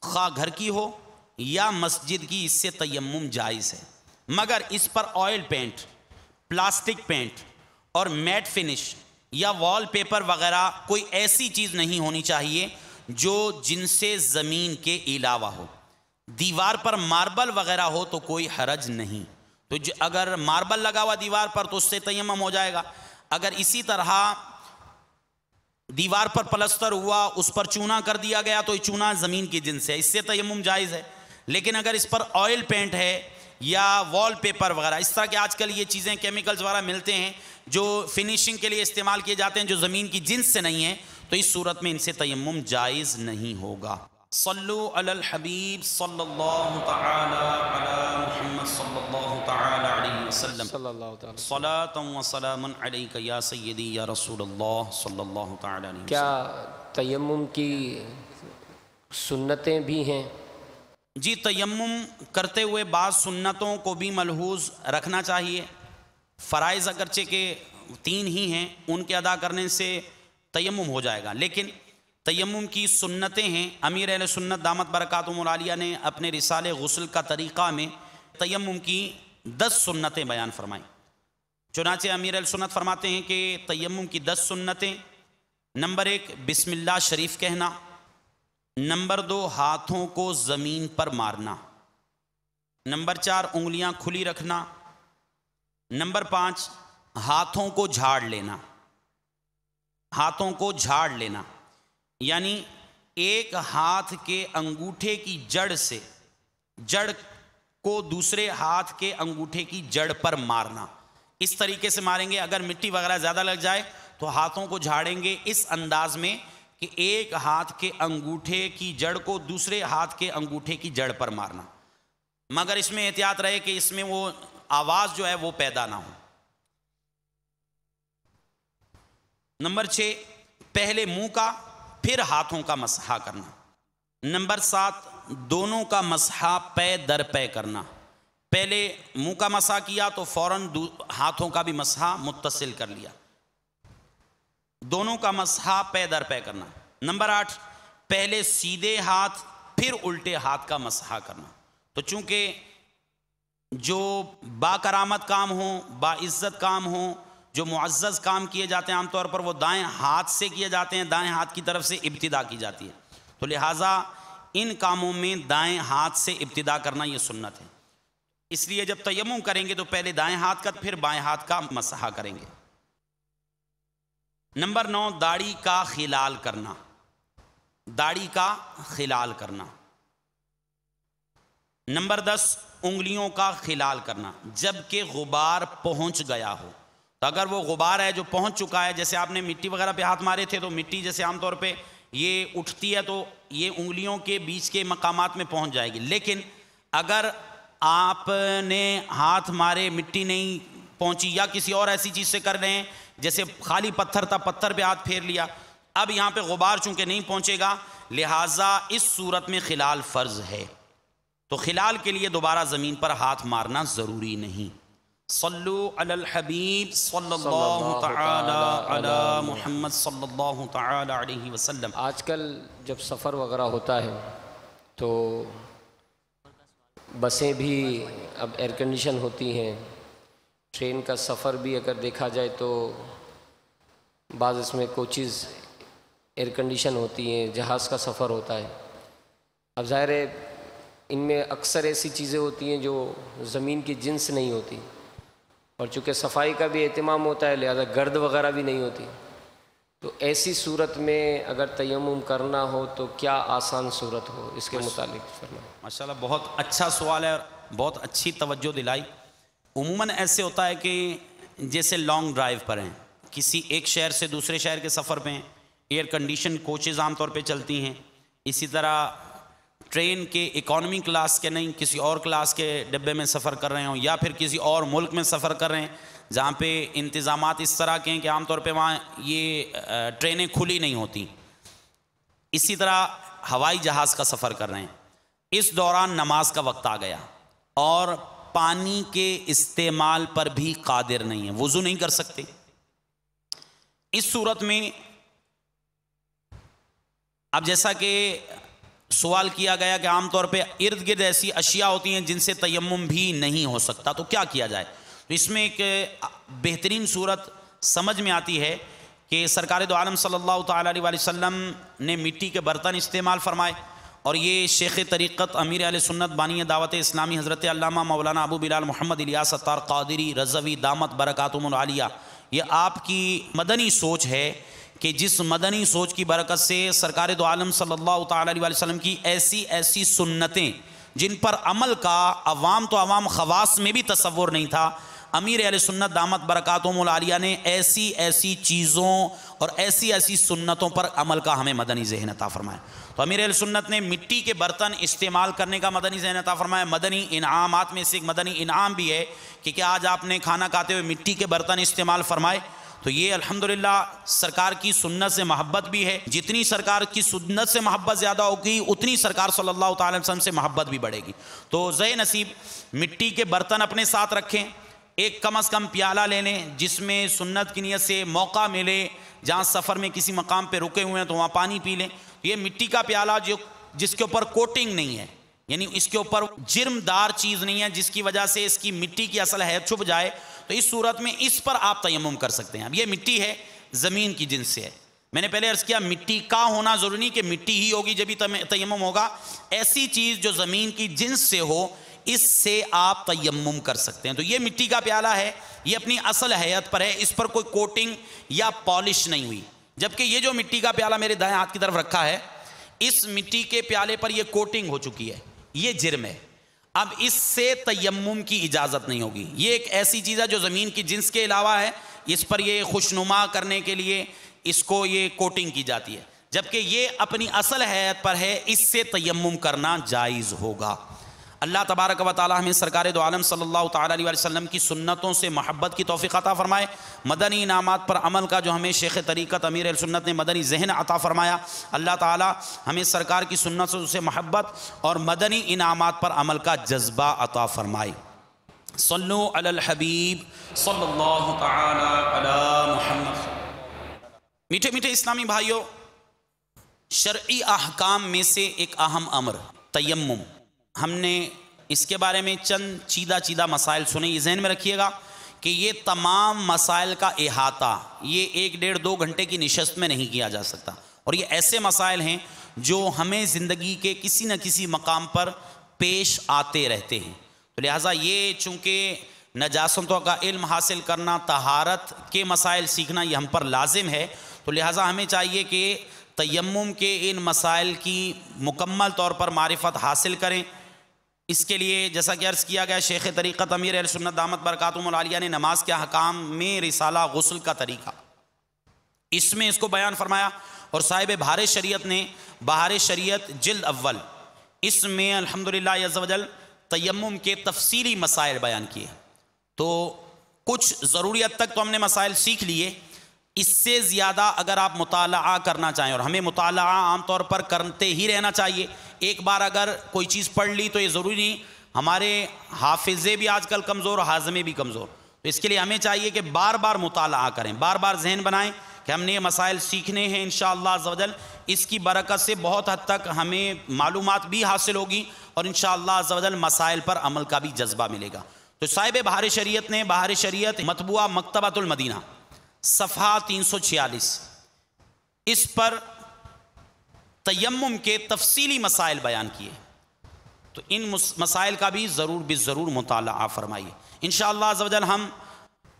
خواہ گھر کی ہو یا مسجد کی، اس سے تیمم جائز ہے، مگر اس پر آئل پینٹ، پلاسٹک پینٹ اور میٹ فنش یا وال پیپر وغیرہ کوئی ایسی چیز نہیں ہونی چاہیے جو جن سے زمین کے علاوہ ہو. دیوار پر ماربل وغیرہ ہو تو کوئی حرج نہیں، تو اگر ماربل لگا ہوا دیوار پر تو اس سے تیمم ہو جائے گا. اگر اسی طرح دیوار پر پلستر ہوا، اس پر چونا کر دیا گیا تو یہ چونا زمین کی جنس ہے، اس سے تیمم جائز ہے. لیکن اگر اس پر آئل پینٹ ہے یا وال پیپر وغیرہ، اس طرح کے آج کل یہ چیزیں کیمیکلز وغیرہ ملتے ہیں جو فنیشنگ کے لیے استعمال کیے جاتے ہیں جو زمین کی جنس سے نہیں ہیں، تو اس صورت میں ان سے تیمم جائز نہیں ہوگا. صلو علی الحبیب صلی اللہ تعالی علی محمد صلی اللہ تعالی علیہ وسلم صلاۃ و سلام علیک یا سیدی یا رسول اللہ صلی اللہ تعالی علیہ وسلم. کیا تیمم کی سنتیں بھی ہیں؟ جی، تیمم کرتے ہوئے بعض سنتوں کو بھی ملحوظ رکھنا چاہیے. فرائض اگرچہ کہ 3 ہی ہیں، ان کے ادا کرنے سے تیمم ہو جائے گا، لیکن تیمم کی سنتیں ہیں. امیر اہل سنت دامت برکاتہم العالیہ نے اپنے رسالے غسل کا طریقہ میں تیمم کی 10 سنتیں بیان فرمائیں. چنانچہ امیر اہل سنت فرماتے ہیں کہ تیمم کی 10 سنتیں: نمبر 1 بسم اللہ شریف کہنا، نمبر 2 ہاتھوں کو زمین پر مارنا، نمبر 4 انگلیاں کھلی رکھنا، نمبر 5 ہاتھوں کو جھاڑ لینا. ہاتھوں کو جھاڑ لینا یعنی ایک ہاتھ کے انگوٹھے کی جڑ سے جڑ کو دوسرے ہاتھ کے انگوٹھے کی جڑ پر مارنا. اس طریقے سے ماریں گے. اگر مٹی وغیرہ زیادہ لگ جائے تو ہاتھوں کو جھاڑیں گے اس انداز میں کہ ایک ہاتھ کے انگوٹھے کی جڑ کو دوسرے ہاتھ کے انگوٹھے کی جڑ پر مارنا، مگر اس میں احتیاط رہے کہ اس میں وہ آواز جو ہے وہ پیدا نہ ہو. نمبر 6 پہلے منہ کا پھر ہاتھوں کا مسح کرنا. نمبر 7 دونوں کا مسح پے در پے کرنا. پہلے منہ کا مسح کیا تو فوراً ہاتھوں کا بھی مسح متصل کر لیا. دونوں کا مسح پے در پے کرنا. نمبر 8 پہلے سیدھے ہاتھ پھر الٹے ہاتھ کا مسح کرنا. تو چونکہ جو با کرامت کام ہوں، با عزت کام ہوں، جو معزز کام کیے جاتے ہیں عام طور پر وہ دائیں ہاتھ سے کیے جاتے ہیں، دائیں ہاتھ کی طرف سے ابتدا کی جاتی ہے. تو لہٰذا ان کاموں میں دائیں ہاتھ سے ابتدا کرنا یہ سنت ہے، اس لیے جب تیمم کریں گے تو پہلے دائیں ہاتھ کا پھر بائیں ہاتھ کا مسح کریں گے۔ نمبر 9، داڑھی کا خلال کرنا، داڑھی کا خلال کرنا۔ نمبر 10، انگلیوں کا خلال کرنا جب کہ غبار پہنچ گیا ہو، تو اگر وہ غبار ہے جو پہنچ چکا ہے، جیسے آپ نے مٹی وغیرہ پہ ہاتھ مارے تھے تو مٹی جیسے عام طور پہ یہ اٹھتی ہے تو یہ انگلیوں کے بیچ کے مقامات میں پہنچ جائے گی، لیکن اگر آپ نے ہاتھ مارے مٹی نہیں پہنچی یا کسی اور ایسی چیز سے کر رہے ہیں، جیسے خالی پتھر تھا پتھر پہ ہاتھ پھیر لیا، اب یہاں پہ غبار چونکہ نہیں پہنچے گا لہٰذا اس صورت میں خلال فرض ہے، تو خلال کے لیے دوبارہ زمین پر ہاتھ مارنا ضروری نہیں۔ صلو علی الحبیب صلی اللہ تعالی علی محمد صلی اللہ تعالی علیہ وسلم۔ آج کل جب سفر وغیرہ ہوتا ہے تو بسیں بھی اب ایئر کنڈیشن ہوتی ہیں، ٹرین کا سفر بھی اگر دیکھا جائے تو بعض اس میں کوچز ایئر کنڈیشن ہوتی ہیں، جہاز کا سفر ہوتا ہے۔ اب ظاہر ہے ان میں اکثر ایسی چیزیں ہوتی ہیں جو زمین کی جنس نہیں ہوتی، اور چونکہ صفائی کا بھی اہتمام ہوتا ہے لہذا گرد وغیرہ بھی نہیں ہوتی، تو ایسی صورت میں اگر تیمم کرنا ہو تو کیا آسان صورت ہو، اس کے متعلق فرمائیں۔ ماشاءاللہ بہت اچھا سوال ہے اور بہت اچھی توجہ دلائی۔ عموماً ایسے ہوتا ہے کہ جیسے لانگ ڈرائیو پر ہیں، کسی ایک شہر سے دوسرے شہر کے سفر پہ ہیں، ایئر کنڈیشن کوچز عام طور پہ چلتی ہیں، اسی طرح ٹرین کے اکانومی کلاس کے نہیں کسی اور کلاس کے ڈبے میں سفر کر رہے ہوں، یا پھر کسی اور ملک میں سفر کر رہے ہیں جہاں پہ انتظامات اس طرح کے ہیں کہ عام طور پہ وہاں یہ ٹرینیں کھلی نہیں ہوتی، اسی طرح ہوائی جہاز کا سفر کر رہے ہیں، اس دوران نماز کا وقت آ گیا اور پانی کے استعمال پر بھی قادر نہیں ہے، وضو نہیں کر سکتے، اس صورت میں اب جیسا کہ سوال کیا گیا کہ عام طور پہ ارد گرد ایسی اشیاء ہوتی ہیں جن سے تیمم بھی نہیں ہو سکتا، تو کیا کیا جائے؟ تو اس میں ایک بہترین صورت سمجھ میں آتی ہے کہ سرکار دو عالم صلی اللہ تعالیٰ علیہ وسلم نے مٹی کے برتن استعمال فرمائے، اور یہ شیخ طریقت امیر اہل سنت بانی دعوت اسلامی حضرت علامہ مولانا ابو بلال محمد الیاس اتار قادری رضوی دامت برکاتہم العالیہ، یہ آپ کی مدنی سوچ ہے کہ جس مدنی سوچ کی برکت سے سرکار دو عالم صلی اللہ تعالیٰ علیہ وسلم کی ایسی سنتیں جن پر عمل کا عوام تو عوام خواص میں بھی تصور نہیں تھا، امیر اہل سنت دامت برکاتہم العالیہ نے ایسی چیزوں اور ایسی سنتوں پر عمل کا ہمیں مدنی ذہن عطا فرمایا۔ تو امیر اہل سنت نے مٹی کے برتن استعمال کرنے کا مدنی ذہن عطا فرمایا۔ مدنی انعامات میں سے ایک مدنی انعام بھی ہے کہ کیا آج آپ نے کھانا کھاتے ہوئے مٹی کے برتن استعمال فرمائے، تو یہ الحمدللہ سرکار کی سنت سے محبت بھی ہے، جتنی سرکار کی سنت سے محبت زیادہ ہوگی اتنی سرکار صلی اللہ تعالی وسلم سے محبت بھی بڑھے گی۔ تو زے نصیب مٹی کے برتن اپنے ساتھ رکھیں، ایک کم از کم پیالہ لے لیں جس میں سنت کی نیت سے موقع ملے، جہاں سفر میں کسی مقام پہ رکے ہوئے ہیں تو وہاں پانی پی لیں۔ یہ مٹی کا پیالہ جس کے اوپر کوٹنگ نہیں ہے، یعنی اس کے اوپر جرم دار چیز نہیں ہے جس کی وجہ سے اس کی مٹی کی اصل حیثیت چھپ جائے، تو اس صورت میں اس پر آپ تیمم کر سکتے ہیں۔ اب یہ مٹی ہے زمین کی جنس سے ہے، میں نے پہلے عرض کیا مٹی کا ہونا ضروری نہیں کہ مٹی ہی ہوگی جبھی تیمم ہوگا، ایسی چیز جو زمین کی جنس سے ہو اس سے آپ تیمم کر سکتے ہیں۔ تو یہ مٹی کا پیالہ ہے، یہ اپنی اصل حیت پر ہے، اس پر کوئی کوٹنگ یا پالش نہیں ہوئی، جبکہ یہ جو مٹی کا پیالہ میرے دائیں ہاتھ کی طرف رکھا ہے اس مٹی کے پیالے پر یہ کوٹنگ ہو چکی ہے، یہ جرم ہے، اب اس سے تیمم کی اجازت نہیں ہوگی۔ یہ ایک ایسی چیز ہے جو زمین کی جنس کے علاوہ ہے، اس پر یہ خوشنما کرنے کے لیے اس کو یہ کوٹنگ کی جاتی ہے، جبکہ یہ اپنی اصل حیت پر ہے، اس سے تیمم کرنا جائز ہوگا۔ اللہ تبارک و تعالی ہمیں سرکار دو عالم صلی اللہ تعالی علیہ وسلم کی سنتوں سے محبت کی توفیق عطا فرمائے، مدنی انعامات پر عمل کا جو ہمیں شیخ طریقت امیر اہل سنت نے مدنی ذہن عطا فرمایا، اللہ تعالی ہمیں سرکار کی سنتوں سے محبت اور مدنی انعامات پر عمل کا جذبہ عطا فرمائے۔ صلو علی الحبیب صلی اللہ تعالی علی محمد۔ میٹھے میٹھے اسلامی بھائیوں، شرعی احکام میں سے ایک اہم امر تیمم، ہم نے اس کے بارے میں چند چیدہ مسائل سنے، یہ ذہن میں رکھیے گا کہ یہ تمام مسائل کا احاطہ یہ 1 ڈیڑھ 2 گھنٹے کی نشست میں نہیں کیا جا سکتا، اور یہ ایسے مسائل ہیں جو ہمیں زندگی کے کسی نہ کسی مقام پر پیش آتے رہتے ہیں. تو لہٰذا یہ چونکہ نجاستوں کا علم حاصل کرنا، طہارت کے مسائل سیکھنا یہ ہم پر لازم ہے، تو لہٰذا ہمیں چاہیے کہ تیمم کے ان مسائل کی مکمل طور پر معرفت حاصل کریں. اس کے لیے جیسا کہ عرض کیا گیا، شیخ طریقت امیر اہل سنت دامت برکاتہم العالیہ نے نماز کے احکام میں رسالہ غسل کا طریقہ اس میں اس کو بیان فرمایا، اور صاحب بہار شریعت نے بہار شریعت جلد اول اس میں الحمدللہ عز و جل تیمم کے تفصیلی مسائل بیان کیے. تو کچھ ضروری حد تک تو ہم نے مسائل سیکھ لیے، اس سے زیادہ اگر آپ مطالعہ کرنا چاہیں، اور ہمیں مطالعہ عام طور پر کرتے ہی رہنا چاہیے، ایک بار اگر کوئی چیز پڑھ لی تو یہ ضروری نہیں. ہمارے حافظے بھی آج کل کمزور، حازمے بھی کمزور، تو اس کے لیے ہمیں چاہیے کہ بار بار مطالعہ کریں، بار بار ذہن بنائیں کہ ہم نے یہ مسائل سیکھنے ہیں انشاءاللہ عز و جل. اس کی برکت سے بہت حد تک ہمیں معلومات بھی حاصل ہوگی، اور انشاءاللہ عز و جل مسائل پر عمل کا بھی جذبہ ملے گا. تو صاحب بہار شریعت نے بہار شریعت مطبوعہ مکتبۃ المدینہ صفحہ 346 اس پر تیمم کے تفصیلی مسائل بیان کیے. تو ان مسائل کا بھی ضرور مطالعہ فرمائیے. انشاءاللہ عز و جل ہم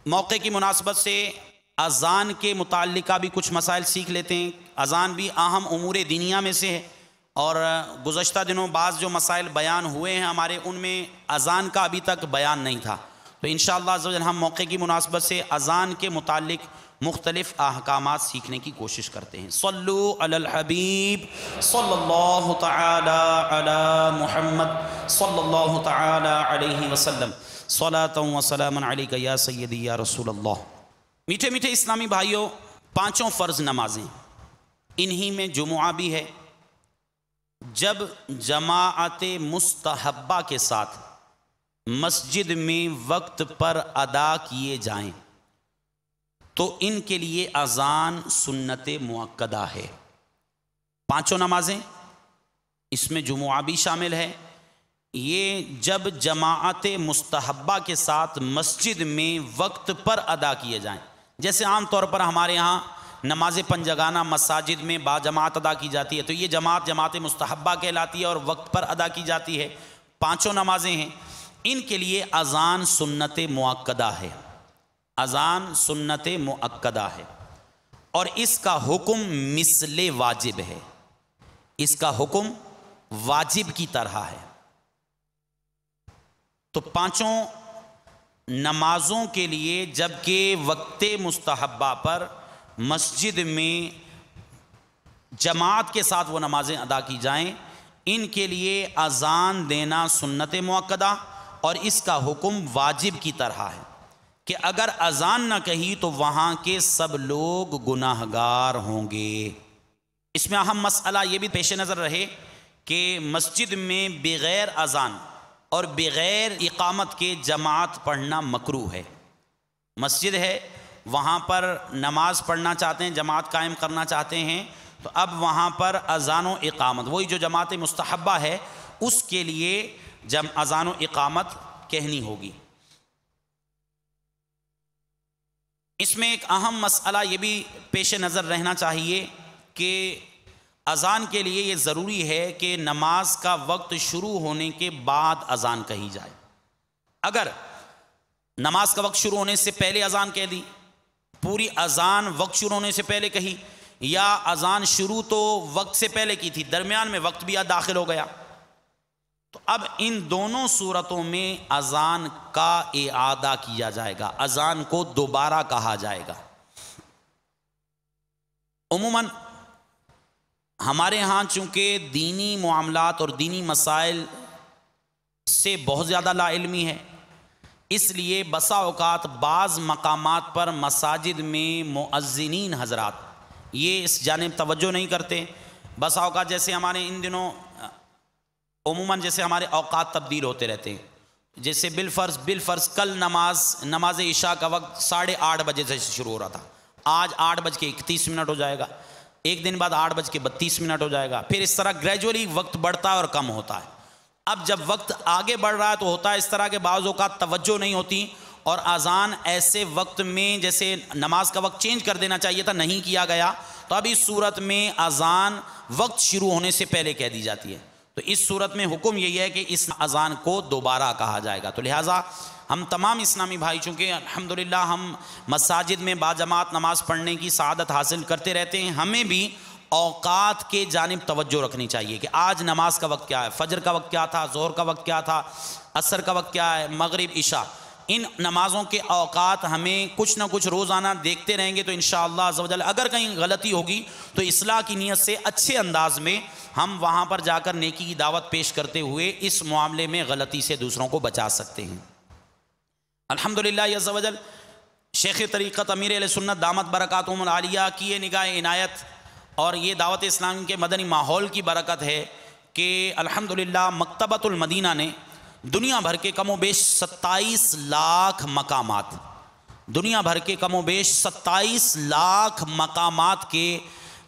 موقع کی مناسبت سے اذان کے متعلقہ بھی کچھ مسائل سیکھ لیتے ہیں. اذان بھی اہم امور دینیا میں سے ہے، اور گزشتہ دنوں بعض جو مسائل بیان ہوئے ہیں ہمارے، ان میں اذان کا ابھی تک بیان نہیں تھا. تو انشاءاللہ عز و جل ہم موقع کی مناسبت سے اذان کے متعلق مختلف احکامات سیکھنے کی کوشش کرتے ہیں. صلو علی الحبیب صلی اللہ تعالی علی محمد صلی اللہ تعالی علیہ وسلم صلاۃ و سلام علیک یا سیدی یا رسول اللہ. میٹھے میٹھے اسلامی بھائیوں، 5 فرض نمازیں، انہی میں جمعہ بھی ہے. جب جماعت مستحبہ کے ساتھ مسجد میں وقت پر ادا کیے جائیں تو ان کے لیے اذان سنت مؤکدہ ہے. 5 نمازیں، اس میں جمعہ بھی شامل ہے. یہ جب جماعت مستحبہ کے ساتھ مسجد میں وقت پر ادا کیے جائیں، جیسے عام طور پر ہمارے ہاں نماز پنجگانہ مساجد میں با جماعت ادا کی جاتی ہے، تو یہ جماعت مستحبہ کہلاتی ہے اور وقت پر ادا کی جاتی ہے. 5 نمازیں ہیں، ان کے لیے اذان سنت مؤکدہ ہے. اذان سنت مؤکدہ ہے، اور اس کا حکم مثل واجب ہے. اس کا حکم واجب کی طرح ہے. تو 5 نمازوں کے لیے جبکہ وقت مستحبہ پر مسجد میں جماعت کے ساتھ وہ نمازیں ادا کی جائیں، ان کے لیے اذان دینا سنت مؤکدہ، اور اس کا حکم واجب کی طرح ہے کہ اگر اذان نہ کہی تو وہاں کے سب لوگ گناہ گار ہوں گے. اس میں اہم مسئلہ یہ بھی پیش نظر رہے کہ مسجد میں بغیر اذان اور بغیر اقامت کے جماعت پڑھنا مکروہ ہے. مسجد ہے، وہاں پر نماز پڑھنا چاہتے ہیں، جماعت قائم کرنا چاہتے ہیں، تو اب وہاں پر اذان و اقامت، وہی جو جماعت مستحبہ ہے، اس کے لیے جب اذان و اقامت کہنی ہوگی. اس میں ایک اہم مسئلہ یہ بھی پیش نظر رہنا چاہیے کہ اذان کے لیے یہ ضروری ہے کہ نماز کا وقت شروع ہونے کے بعد اذان کہی جائے. اگر نماز کا وقت شروع ہونے سے پہلے اذان کہہ دی، پوری اذان وقت شروع ہونے سے پہلے کہی، یا اذان شروع تو وقت سے پہلے کی تھی، درمیان میں وقت بھی داخل ہو گیا، تو اب ان دونوں صورتوں میں اذان کا اعادہ کیا جائے گا، اذان کو دوبارہ کہا جائے گا. عموماً ہمارے ہاں چونکہ دینی معاملات اور دینی مسائل سے بہت زیادہ لا علمی ہے، اس لیے بسا اوقات بعض مقامات پر مساجد میں مؤذنین حضرات یہ اس جانب توجہ نہیں کرتے. بسا اوقات جیسے ہمارے ان دنوں عموماً جیسے ہمارے اوقات تبدیل ہوتے رہتے ہیں، جیسے بالفرض کل نماز عشاء کا وقت 8:30 بجے سے شروع ہو رہا تھا، آج 8:31 ہو جائے گا، ایک دن بعد 8:32 ہو جائے گا، پھر اس طرح گریجولی وقت بڑھتا ہے اور کم ہوتا ہے. اب جب وقت آگے بڑھ رہا ہے تو ہوتا ہے اس طرح کے بعض اوقات توجہ نہیں ہوتی اور اذان ایسے وقت میں جیسے نماز کا وقت چینج کر دینا چاہیے تھا نہیں کیا گیا، تو اب اس صورت میں اذان وقت شروع ہونے سے پہلے کہہ دی جاتی ہے، تو اس صورت میں حکم یہی ہے کہ اس اذان کو دوبارہ کہا جائے گا۔ تو لہٰذا ہم تمام اسلامی بھائی، چونکہ الحمدللہ ہم مساجد میں باجماعت نماز پڑھنے کی سعادت حاصل کرتے رہتے ہیں، ہمیں بھی اوقات کے جانب توجہ رکھنی چاہیے کہ آج نماز کا وقت کیا ہے، فجر کا وقت کیا تھا، ظہر کا وقت کیا تھا، عصر کا وقت کیا ہے، مغرب، عشاء، ان نمازوں کے اوقات ہمیں کچھ نہ کچھ روزانہ دیکھتے رہیں گے تو انشاءاللہ عز و جل اگر کہیں غلطی ہوگی تو اصلاح کی نیت سے اچھے انداز میں ہم وہاں پر جا کر نیکی کی دعوت پیش کرتے ہوئے اس معاملے میں غلطی سے دوسروں کو بچا سکتے ہیں۔ الحمدللہ عز و جل شیخ طریقت امیر اہل سنت دامت برکاتہم العالیہ کی یہ نگاہ عنایت اور یہ دعوت اسلام کے مدنی ماحول کی برکت ہے کہ الحمدللہ مکتبۃ المدینہ نے دنیا بھر کے کم و بیش 27 لاکھ مقامات، دنیا بھر کے کم و بیش 27 لاکھ مقامات کے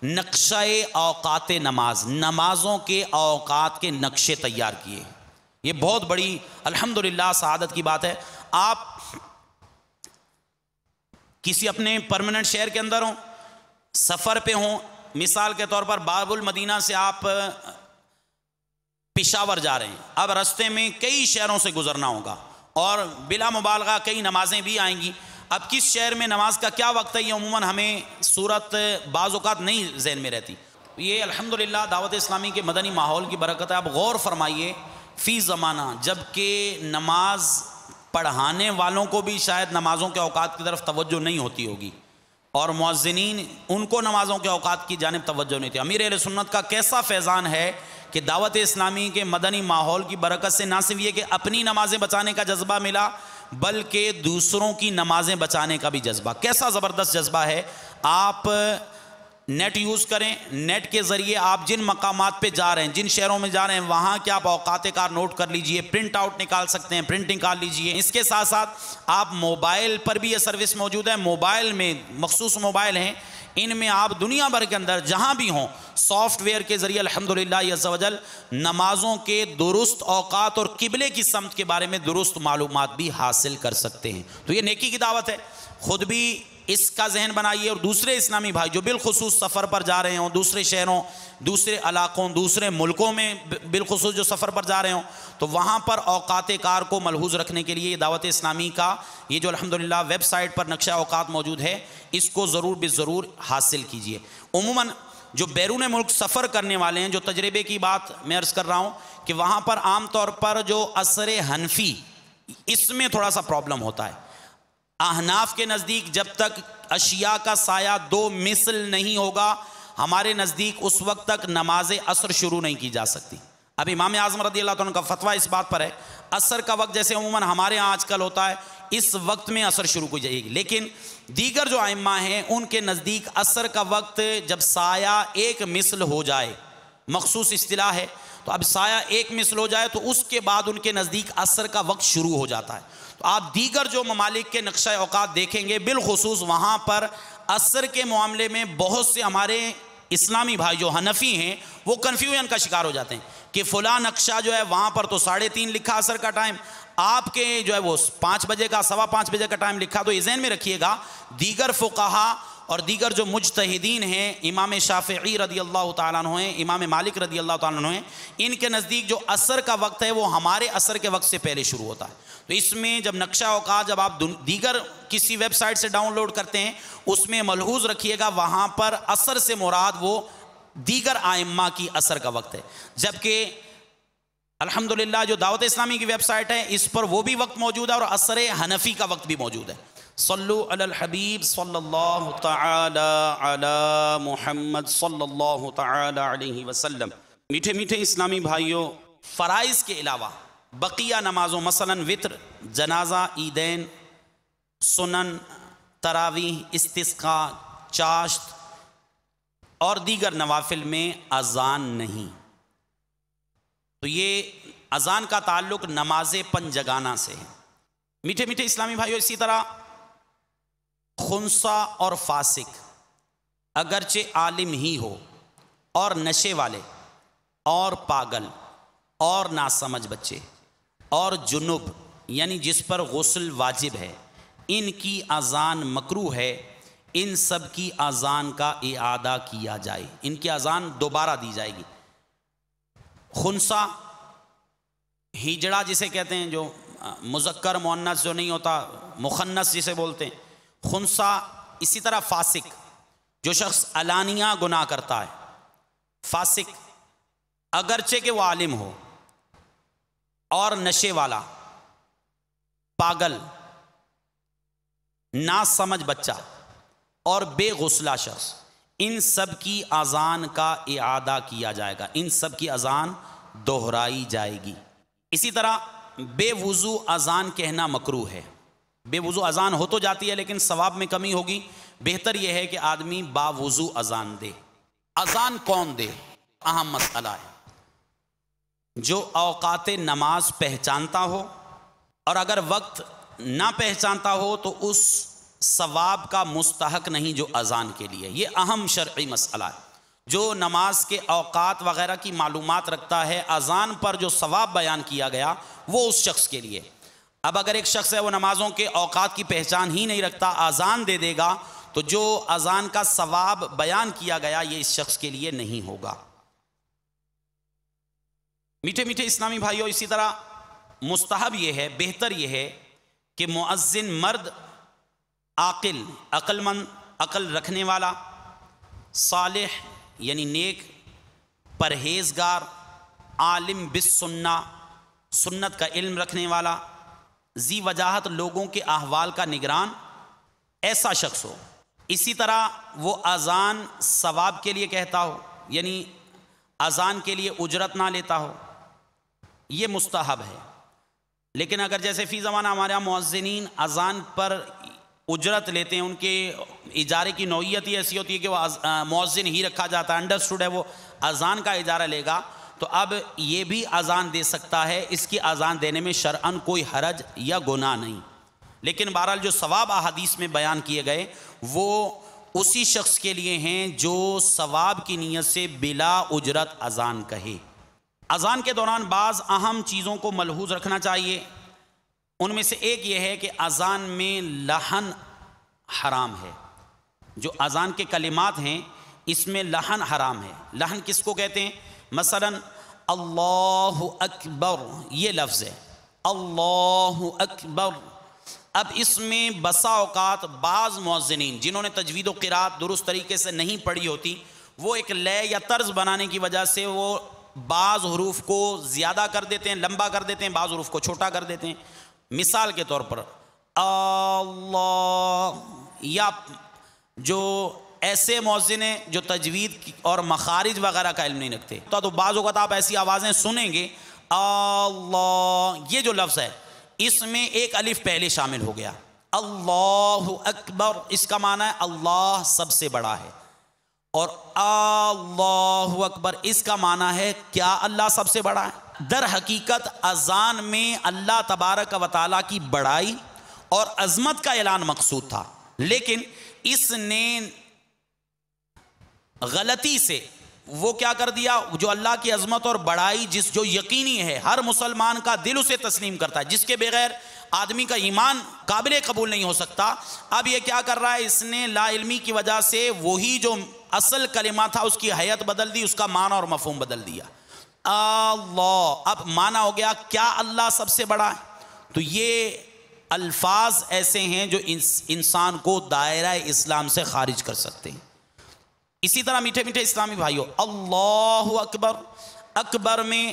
نقشہ اوقات نماز، نمازوں کے اوقات کے نقشے تیار کیے۔ یہ بہت بڑی الحمدللہ سعادت کی بات ہے۔ آپ کسی اپنے پرماننٹ شہر کے اندر ہوں، سفر پہ ہوں، مثال کے طور پر باب المدینہ سے آپ پشاور جا رہے ہیں، اب رستے میں کئی شہروں سے گزرنا ہوگا اور بلا مبالغہ کئی نمازیں بھی آئیں گی۔ اب کس شہر میں نماز کا کیا وقت ہے یہ عموماً ہمیں صورت بعض اوقات نہیں ذہن میں رہتی۔ یہ الحمدللہ دعوت اسلامی کے مدنی ماحول کی برکت ہے۔ آپ غور فرمائیے فی زمانہ جب کہ نماز پڑھانے والوں کو بھی شاید نمازوں کے اوقات کی طرف توجہ نہیں ہوتی ہوگی اور مؤذنین ان کو نمازوں کے اوقات کی جانب توجہ نہیں تھی، امیر اہل سنت کا کیسا فیضان ہے کہ دعوت اسلامی کے مدنی ماحول کی برکت سے نہ صرف یہ کہ اپنی نمازیں بچانے کا جذبہ ملا بلکہ دوسروں کی نمازیں بچانے کا بھی جذبہ۔ کیسا زبردست جذبہ ہے۔ آپ نیٹ یوز کریں، نیٹ کے ذریعے آپ جن مقامات پہ جا رہے ہیں، جن شہروں میں جا رہے ہیں، وہاں کے آپ اوقات کار نوٹ کر لیجئے، پرنٹ آؤٹ نکال سکتے ہیں، پرنٹ نکال لیجئے۔ اس کے ساتھ ساتھ آپ موبائل پر بھی یہ سروس موجود ہے، موبائل میں مخصوص موبائل ہیں، ان میں آپ دنیا بھر کے اندر جہاں بھی ہوں سافٹ ویئر کے ذریعے الحمدللہ عز و جل نمازوں کے درست اوقات اور قبلے کی سمت کے بارے میں درست معلومات بھی حاصل کر سکتے ہیں۔ تو یہ نیکی کی دعوت ہے، خود بھی اس کا ذہن بنائیے اور دوسرے اسلامی بھائی جو بالخصوص سفر پر جا رہے ہوں، دوسرے شہروں، دوسرے علاقوں، دوسرے ملکوں میں بالخصوص جو سفر پر جا رہے ہوں تو وہاں پر اوقات کار کو ملحوظ رکھنے کے لیے دعوت اسلامی کا یہ جو الحمدللہ ویب سائٹ پر نقشہ اوقات موجود ہے اس کو ضرور بضرور حاصل کیجئے۔ عموماً جو بیرون ملک سفر کرنے والے ہیں، جو تجربے کی بات میں عرض کر رہا ہوں کہ وہاں پر عام طور پر جو عصر حنفی اس میں تھوڑا سا پرابلم ہوتا ہے۔ احناف کے نزدیک جب تک اشیاء کا سایہ 2 مثل نہیں ہوگا ہمارے نزدیک اس وقت تک نماز عصر شروع نہیں کی جا سکتی۔ اب امام اعظم رضی اللہ عنہ کا فتویٰ اس بات پر ہے، عصر کا وقت جیسے عموماً ہمارے ہاں آج کل ہوتا ہے اس وقت میں عصر شروع کی جائے گی، لیکن دیگر جو ائمہ ہیں ان کے نزدیک عصر کا وقت جب سایہ 1 مثل ہو جائے، مخصوص اصطلاح ہے، تو اب سایہ 1 مثل ہو جائے تو اس کے بعد ان کے نزدیک عصر کا وقت شروع ہو جاتا ہے۔ تو آپ دیگر جو ممالک کے نقشہ اوقات دیکھیں گے بالخصوص وہاں پر عصر کے معاملے میں بہت سے ہمارے اسلامی بھائی جو حنفی ہیں وہ کنفیوژن کا شکار ہو جاتے ہیں کہ فلاں نقشہ جو ہے وہاں پر تو 3:30 لکھا عصر کا ٹائم، آپ کے جو ہے وہ 5 بجے کا 5:15 بجے کا ٹائم لکھا۔ تو یہ ذہن میں رکھیے گا دیگر فقہا اور دیگر جو مجتہدین ہیں، امام شافعی رضی اللہ تعالیٰ عنہ ہیں، امام مالک رضی اللہ تعالیٰ عنہ ہیں، ان کے نزدیک جو عصر کا وقت ہے وہ ہمارے عصر کے وقت سے پہلے شروع ہوتا ہے۔ تو اس میں جب نقشہ اوقات جب آپ دیگر کسی ویب سائٹ سے ڈاؤن لوڈ کرتے ہیں اس میں ملحوظ رکھیے گا وہاں پر عصر سے مراد وہ دیگر ائمہ کی عصر کا وقت ہے، جبکہ الحمدللہ جو دعوت اسلامی کی ویب سائٹ ہے اس پر وہ بھی وقت موجود ہے اور عصر حنفی کا وقت بھی موجود ہے۔ صلو علی الحبیب صلی اللہ تعالی علی محمد صلی اللہ تعالی علیہ وسلم۔ میٹھے میٹھے اسلامی بھائیوں، فرائض کے علاوہ بقیہ نمازوں مثلاً وتر، جنازہ، عیدین، سنن، تراویح، استسقاء، چاشت اور دیگر نوافل میں اذان نہیں۔ تو یہ اذان کا تعلق نماز پنجگانہ سے ہے۔ میٹھے میٹھے اسلامی بھائیوں، اسی طرح خنثی اور فاسق اگرچہ عالم ہی ہو اور نشے والے اور پاگل اور ناسمجھ بچے اور جنب یعنی جس پر غسل واجب ہے، ان کی اذان مکروہ ہے، ان سب کی اذان کا اعادہ کیا جائے، ان کی اذان دوبارہ دی جائے گی۔ خنثی، ہجڑا جسے کہتے ہیں، جو مذکر مؤنث جو نہیں ہوتا، مخنث جسے بولتے ہیں، خنثی۔ اسی طرح فاسق، جو شخص علانیہ گناہ کرتا ہے، فاسق، اگرچہ کہ وہ عالم ہو، اور نشے والا، پاگل، ناسمجھ بچہ اور بے غسلہ شخص، ان سب کی اذان کا اعادہ کیا جائے گا، ان سب کی اذان دہرائی جائے گی۔ اسی طرح بے وضو اذان کہنا مکروہ ہے۔ بے وضو اذان ہو تو جاتی ہے لیکن ثواب میں کمی ہوگی، بہتر یہ ہے کہ آدمی با وضو اذان دے۔ اذان کون دے؟ اہم مسئلہ ہے۔ جو اوقات نماز پہچانتا ہو، اور اگر وقت نہ پہچانتا ہو تو اس ثواب کا مستحق نہیں جو اذان کے لیے۔ یہ اہم شرعی مسئلہ ہے۔ جو نماز کے اوقات وغیرہ کی معلومات رکھتا ہے، اذان پر جو ثواب بیان کیا گیا وہ اس شخص کے لیے۔ اب اگر ایک شخص ہے وہ نمازوں کے اوقات کی پہچان ہی نہیں رکھتا، اذان دے دے گا، تو جو اذان کا ثواب بیان کیا گیا یہ اس شخص کے لیے نہیں ہوگا۔ میٹھے میٹھے اسلامی بھائیوں، اسی طرح مستحب یہ ہے، بہتر یہ ہے کہ مؤذن مرد عاقل، عقل مند، عقل رکھنے والا، صالح یعنی نیک، پرہیزگار، عالم بالسنہ، سنت کا علم رکھنے والا، ذی وجاہت، لوگوں کے احوال کا نگران، ایسا شخص ہو۔ اسی طرح وہ اذان ثواب کے لیے کہتا ہو، یعنی اذان کے لیے اجرت نہ لیتا ہو، یہ مستحب ہے۔ لیکن اگر جیسے فی زمانہ ہمارے یہاں مؤذنین اذان پر اجرت لیتے ہیں، ان کے اجارے کی نوعیت ہی ایسی ہوتی ہے کہ وہ مؤذن ہی رکھا جاتا ہے، انڈرسٹوڈ ہے وہ اذان کا اجارہ لے گا، تو اب یہ بھی اذان دے سکتا ہے، اس کی اذان دینے میں شرعاً کوئی حرج یا گناہ نہیں۔ لیکن بہرحال جو ثواب احادیث میں بیان کیے گئے وہ اسی شخص کے لیے ہیں جو ثواب کی نیت سے بلا اجرت اذان کہے۔ اذان کے دوران بعض اہم چیزوں کو ملحوظ رکھنا چاہیے، ان میں سے ایک یہ ہے کہ اذان میں لحن حرام ہے۔ جو اذان کے کلمات ہیں اس میں لحن حرام ہے۔ لحن کس کو کہتے ہیں؟ مثلا اللہ اکبر، یہ لفظ ہے اللہ اکبر۔ اب اس میں بسا اوقات بعض مؤذنین جنہوں نے تجوید و قرات درست طریقے سے نہیں پڑھی ہوتی، وہ ایک لے یا طرز بنانے کی وجہ سے وہ بعض حروف کو زیادہ کر دیتے ہیں، لمبا کر دیتے ہیں، بعض حروف کو چھوٹا کر دیتے ہیں۔ مثال کے طور پر اللہ، یا جو ایسے مؤذن ہیں جو تجوید اور مخارج وغیرہ کا علم نہیں رکھتے، تو بعض اوقات آپ ایسی آوازیں سنیں گے، اللہ، یہ جو لفظ ہے اس میں ایک الف پہلے شامل ہو گیا۔ اللہ اکبر، اس کا معنی ہے اللہ سب سے بڑا ہے، اور اللہ اکبر اس کا معنی ہے کیا اللہ سب سے بڑا ہے؟ در حقیقت اذان میں اللہ تبارک و تعالیٰ کی بڑائی اور عظمت کا اعلان مقصود تھا، لیکن اس نے غلطی سے وہ کیا کر دیا، جو اللہ کی عظمت اور بڑائی جو یقینی ہے، ہر مسلمان کا دل اسے تسلیم کرتا ہے، جس کے بغیر آدمی کا ایمان قابل قبول نہیں ہو سکتا، اب یہ کیا کر رہا ہے، اس نے لا علمی کی وجہ سے وہی جو اصل کلمہ تھا اس کی حیت بدل دی، اس کا معنی اور مفہوم بدل دیا۔ اللہ، اب معنی ہو گیا کیا اللہ سب سے بڑا ہے؟ تو یہ الفاظ ایسے ہیں جو انسان کو دائرہ اسلام سے خارج کر سکتے ہیں۔ اسی طرح میٹھے میٹھے اسلامی بھائیوں، اللہ اکبر، اکبر میں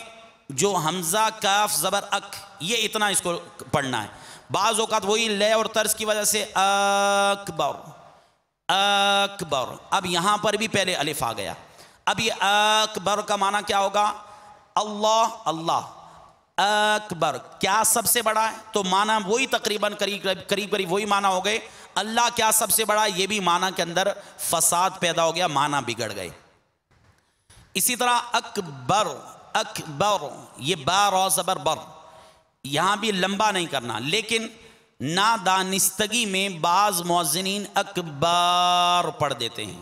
جو حمزہ کاف زبر اک، یہ اتنا اس کو پڑھنا ہے۔ بعض اوقات وہی لے اور طرز کی وجہ سے اکبر اکبر، اب یہاں پر بھی پہلے الف آ گیا۔ اب یہ اکبر کا معنی کیا ہوگا؟ اللہ، اللہ اکبر، کیا سب سے بڑا ہے؟ تو معنی وہی تقریباً قریب وہی معنی ہو گئے، اللہ کیا سب سے بڑا ہے، یہ بھی معنی کے اندر فساد پیدا ہو گیا، معنی بگڑ گئے۔ اسی طرح اکبر، اکبر، یہ با را زبر بر، یہاں بھی لمبا نہیں کرنا، لیکن نادانستگی میں بعض مؤذنین اکبر پڑھ دیتے ہیں،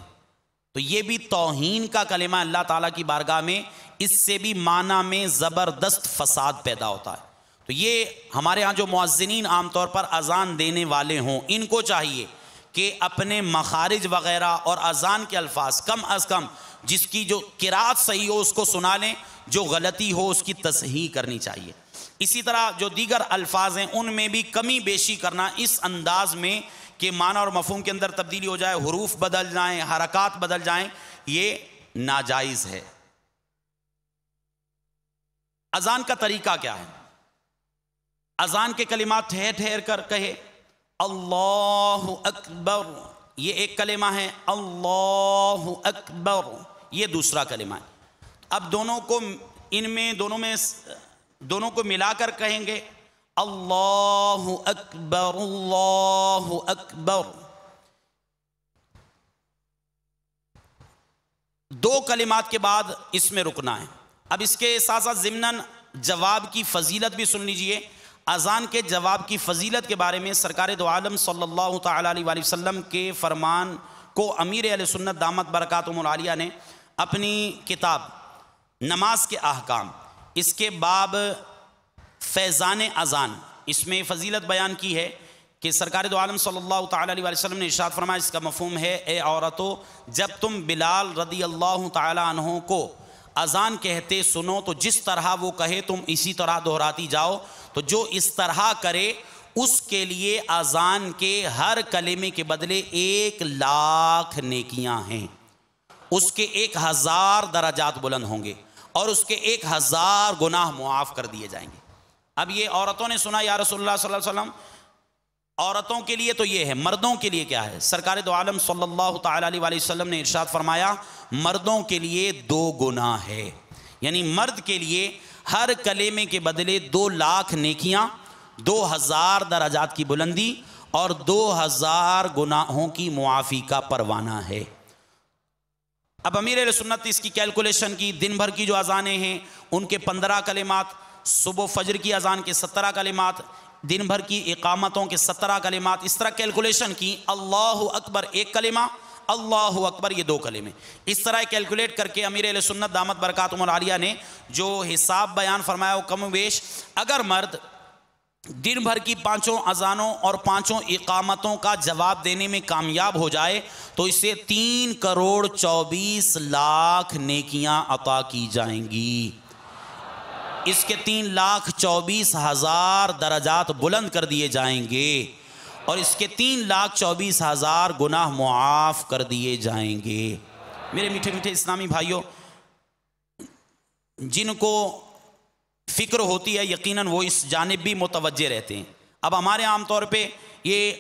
تو یہ بھی توہین کا کلمہ اللہ تعالیٰ کی بارگاہ میں، اس سے بھی معنی میں زبردست فساد پیدا ہوتا ہے۔ تو یہ ہمارے ہاں جو مؤذنین عام طور پر اذان دینے والے ہوں، ان کو چاہیے کہ اپنے مخارج وغیرہ اور اذان کے الفاظ کم از کم جس کی جو قرات صحیح ہو اس کو سنا لیں، جو غلطی ہو اس کی تصحیح کرنی چاہیے۔ اسی طرح جو دیگر الفاظ ہیں ان میں بھی کمی بیشی کرنا اس انداز میں کہ معنی اور مفہوم کے اندر تبدیلی ہو جائے، حروف بدل جائیں، حرکات بدل جائیں، یہ ناجائز ہے۔ اذان کا طریقہ کیا ہے؟ اذان کے کلمات ٹھہر ٹھہر کر کہے، اللہ اکبر، یہ ایک کلمہ ہے، اللہ اکبر یہ دوسرا کلمہ ہے۔ اب دونوں کو ملا کر کہیں گے اللہ اکبر اللہ اکبر۔ دو کلمات کے بعد اس میں رکنا ہے۔ اب اس کے ساتھ ساتھ ضمناً جواب کی فضیلت بھی سن لیجئے۔ اذان کے جواب کی فضیلت کے بارے میں سرکار دو عالم صلی اللہ تعالیٰ علیہ وآلہ وسلم کے فرمان کو امیر اہل سنت دامت برکاتہم العالیہ نے اپنی کتاب نماز کے احکام، اس کے باب فیضان اذان، اس میں فضیلت بیان کی ہے کہ سرکار دو عالم صلی اللہ تعالیٰ علیہ وآلہ وسلم نے ارشاد فرمایا، اس کا مفہوم ہے اے عورتو، جب تم بلال رضی اللہ تعالیٰ عنہ کو اذان کہتے سنو تو جس طرح وہ کہے تم اسی طرح دہراتی جاؤ، تو جو اس طرح کرے اس کے لیے اذان کے ہر کلمے کے بدلے 1,00,000 نیکیاں ہیں، اس کے 1,000 درجات بلند ہوں گے اور اس کے 1,000 گناہ معاف کر دیے جائیں گے۔ اب یہ عورتوں نے سنا یا رسول اللہ صلی اللہ علیہ وسلم، عورتوں کے لیے تو یہ ہے، مردوں کے لیے کیا ہے؟ سرکار دو عالم صلی اللہ تعالیٰ علیہ وآلہ وسلم نے ارشاد فرمایا مردوں کے لیے 2 گناہ ہے، یعنی مرد کے لیے ہر کلمے کے بدلے 2,00,000 نیکیاں، 2,000 درجات کی بلندی اور 2,000 گناہوں کی معافی کا پروانہ ہے۔ اب امیر اہل سنت اس کی کیلکولیشن کی، دن بھر کی جو اذانیں ہیں ان کے 15 کلمات، صبح فجر کی اذان کے 17 کلمات، دن بھر کی اقامتوں کے 17 کلمات، اس طرح کیلکولیشن کی۔ اللہ اکبر 1 کلمہ، اللہ اکبر یہ 2 کلمے، اس طرح کیلکولیٹ کر کے امیر اہل سنت دامت برکاتہم العالیہ نے جو حساب بیان فرمایا وہ کم و بیش، اگر مرد دن بھر کی 5 اذانوں اور 5 اقامتوں کا جواب دینے میں کامیاب ہو جائے تو اسے 3,24,00,000 نیکیاں عطا کی جائیں گی، اس کے 3,24,000 درجات بلند کر دیے جائیں گے اور اس کے 3,24,000 گناہ معاف کر دیے جائیں گے۔ میرے میٹھے میٹھے اسلامی بھائیوں، جن کو فکر ہوتی ہے یقیناً وہ اس جانب بھی متوجہ رہتے ہیں۔ اب ہمارے عام طور پہ یہ